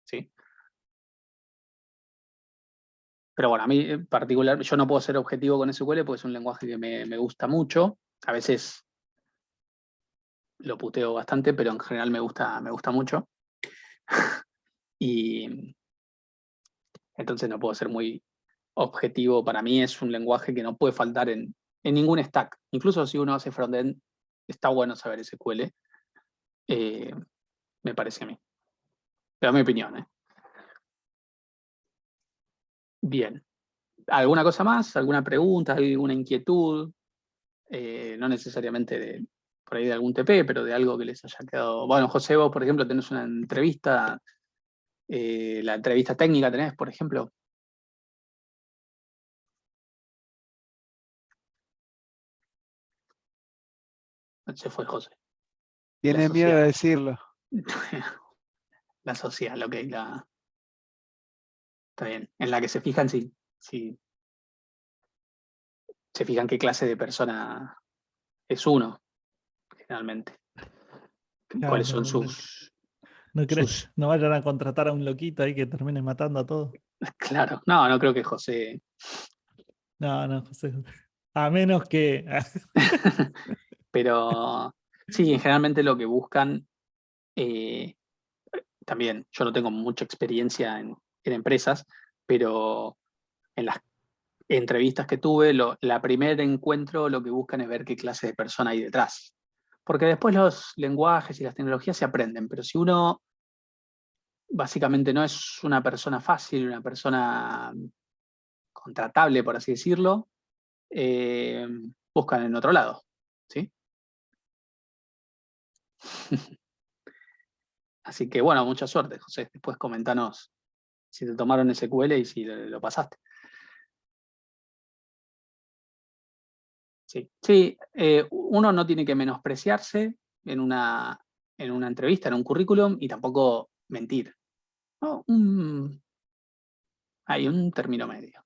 ¿sí? Pero bueno, a mí en particular, yo no puedo ser objetivo con SQL porque es un lenguaje que me gusta mucho. A veces lo puteo bastante, pero en general me gusta mucho. Y entonces no puedo ser muy objetivo. Para mí es un lenguaje que no puede faltar en ningún stack. Incluso si uno hace frontend, está bueno saber SQL. Me parece a mí. Pero es mi opinión, ¿eh? Bien. ¿Alguna cosa más? ¿Alguna pregunta? ¿Alguna inquietud? No necesariamente por ahí de algún TP, pero de algo que les haya quedado. Bueno, José, vos, por ejemplo, tenés una entrevista, la entrevista técnica tenés, por ejemplo. Se fue José. Tiene miedo de decirlo. La social, ok, está bien. En la que se fijan si se fijan qué clase de persona es uno, generalmente. ¿Cuáles son sus... No crees, no vayan a contratar a un loquito ahí que termine matando a todos. Claro, no creo que José... No, José. A menos que... Pero sí, generalmente lo que buscan, también, yo no tengo mucha experiencia en empresas, pero en las entrevistas que tuve, la primer encuentro lo que buscan es ver qué clase de persona hay detrás. Porque después los lenguajes y las tecnologías se aprenden, pero si uno básicamente no es una persona fácil, una persona contratable, por así decirlo, buscan en otro lado, ¿sí? Así que bueno, mucha suerte, José. Después comentanos si te tomaron SQL y si lo pasaste. Sí, uno no tiene que menospreciarse en una entrevista, en un currículum, y tampoco mentir, ¿no? Hay un término medio.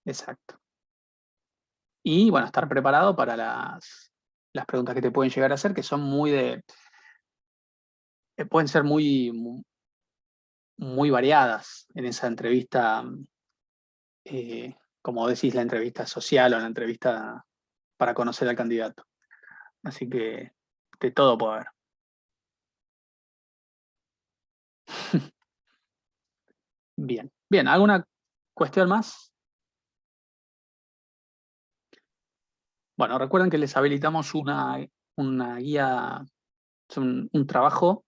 Exacto. Y bueno, estar preparado para las preguntas que te pueden llegar a hacer, que son pueden ser muy variadas en esa entrevista, como decís, la entrevista social o la entrevista para conocer al candidato. Así que de todo puede haber. Bien, ¿alguna cuestión más? Bueno, recuerden que les habilitamos una guía, un trabajo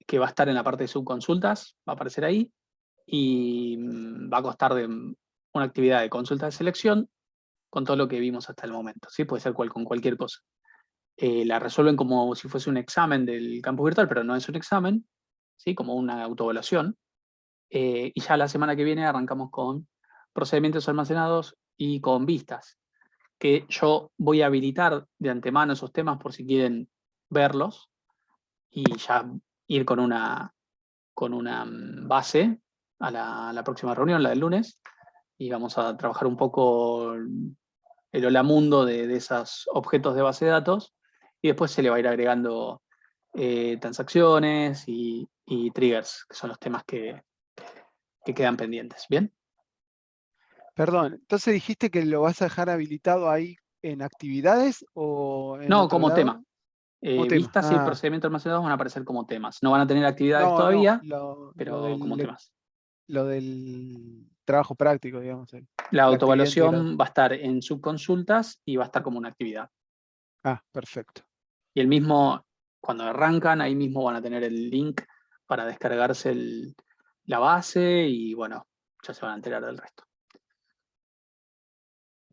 que va a estar en la parte de subconsultas, va a aparecer ahí, y va a constar de una actividad de consulta de selección con todo lo que vimos hasta el momento, ¿sí? Puede ser con cualquier cosa. La resuelven como si fuese un examen del campus virtual, pero no es un examen, ¿sí? Como una autoevaluación. Y ya la semana que viene arrancamos con procedimientos almacenados y con vistas, que yo voy a habilitar de antemano esos temas por si quieren verlos y ya ir con una base a la próxima reunión, la del lunes, y vamos a trabajar un poco el hola mundo de esos objetos de base de datos, y después se le va a ir agregando transacciones y triggers, que son los temas que quedan pendientes. ¿Bien? Perdón, entonces dijiste que lo vas a dejar habilitado ahí en actividades o en No, otro como lado? tema. Como tema. Vistas y Ah, procedimientos almacenados van a aparecer como temas. No van a tener actividades no, todavía, lo pero como temas. del trabajo práctico, digamos. La la actividad autoevaluación integrada. va a estar en subconsultas y va a estar como una actividad. Ah, perfecto. Y el mismo, cuando arrancan, ahí mismo van a tener el link para descargarse la base y bueno, ya se van a enterar del resto.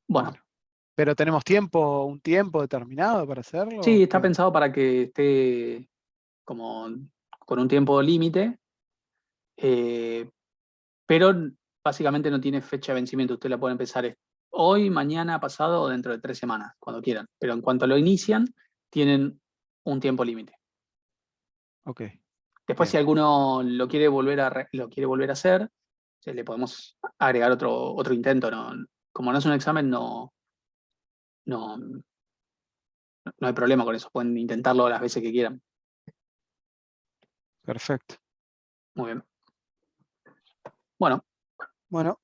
Bueno, Pero tenemos un tiempo determinado para hacerlo. sí, está ¿Qué onda? pensado para que esté como con un tiempo límite, pero básicamente no tiene fecha de vencimiento. Usted la puede empezar hoy, mañana, pasado o dentro de 3 semanas, cuando quieran. Pero en cuanto lo inician, tienen un tiempo límite. Ok. Después, Bien. si alguno lo quiere volver a hacer, le podemos agregar otro intento. Como no es un examen, no hay problema con eso. Pueden intentarlo las veces que quieran. Perfecto. Muy bien. Bueno, Bueno,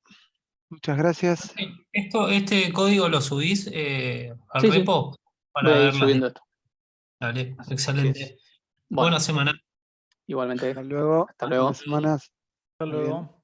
muchas gracias. Este código lo subís al sí, repo voy para a ir ver las subiendo esto. Dale, Así es. excelente. Bueno, Buena semana. igualmente. Hasta luego. Hasta luego. Buenas semanas. Hasta Muy bien. luego.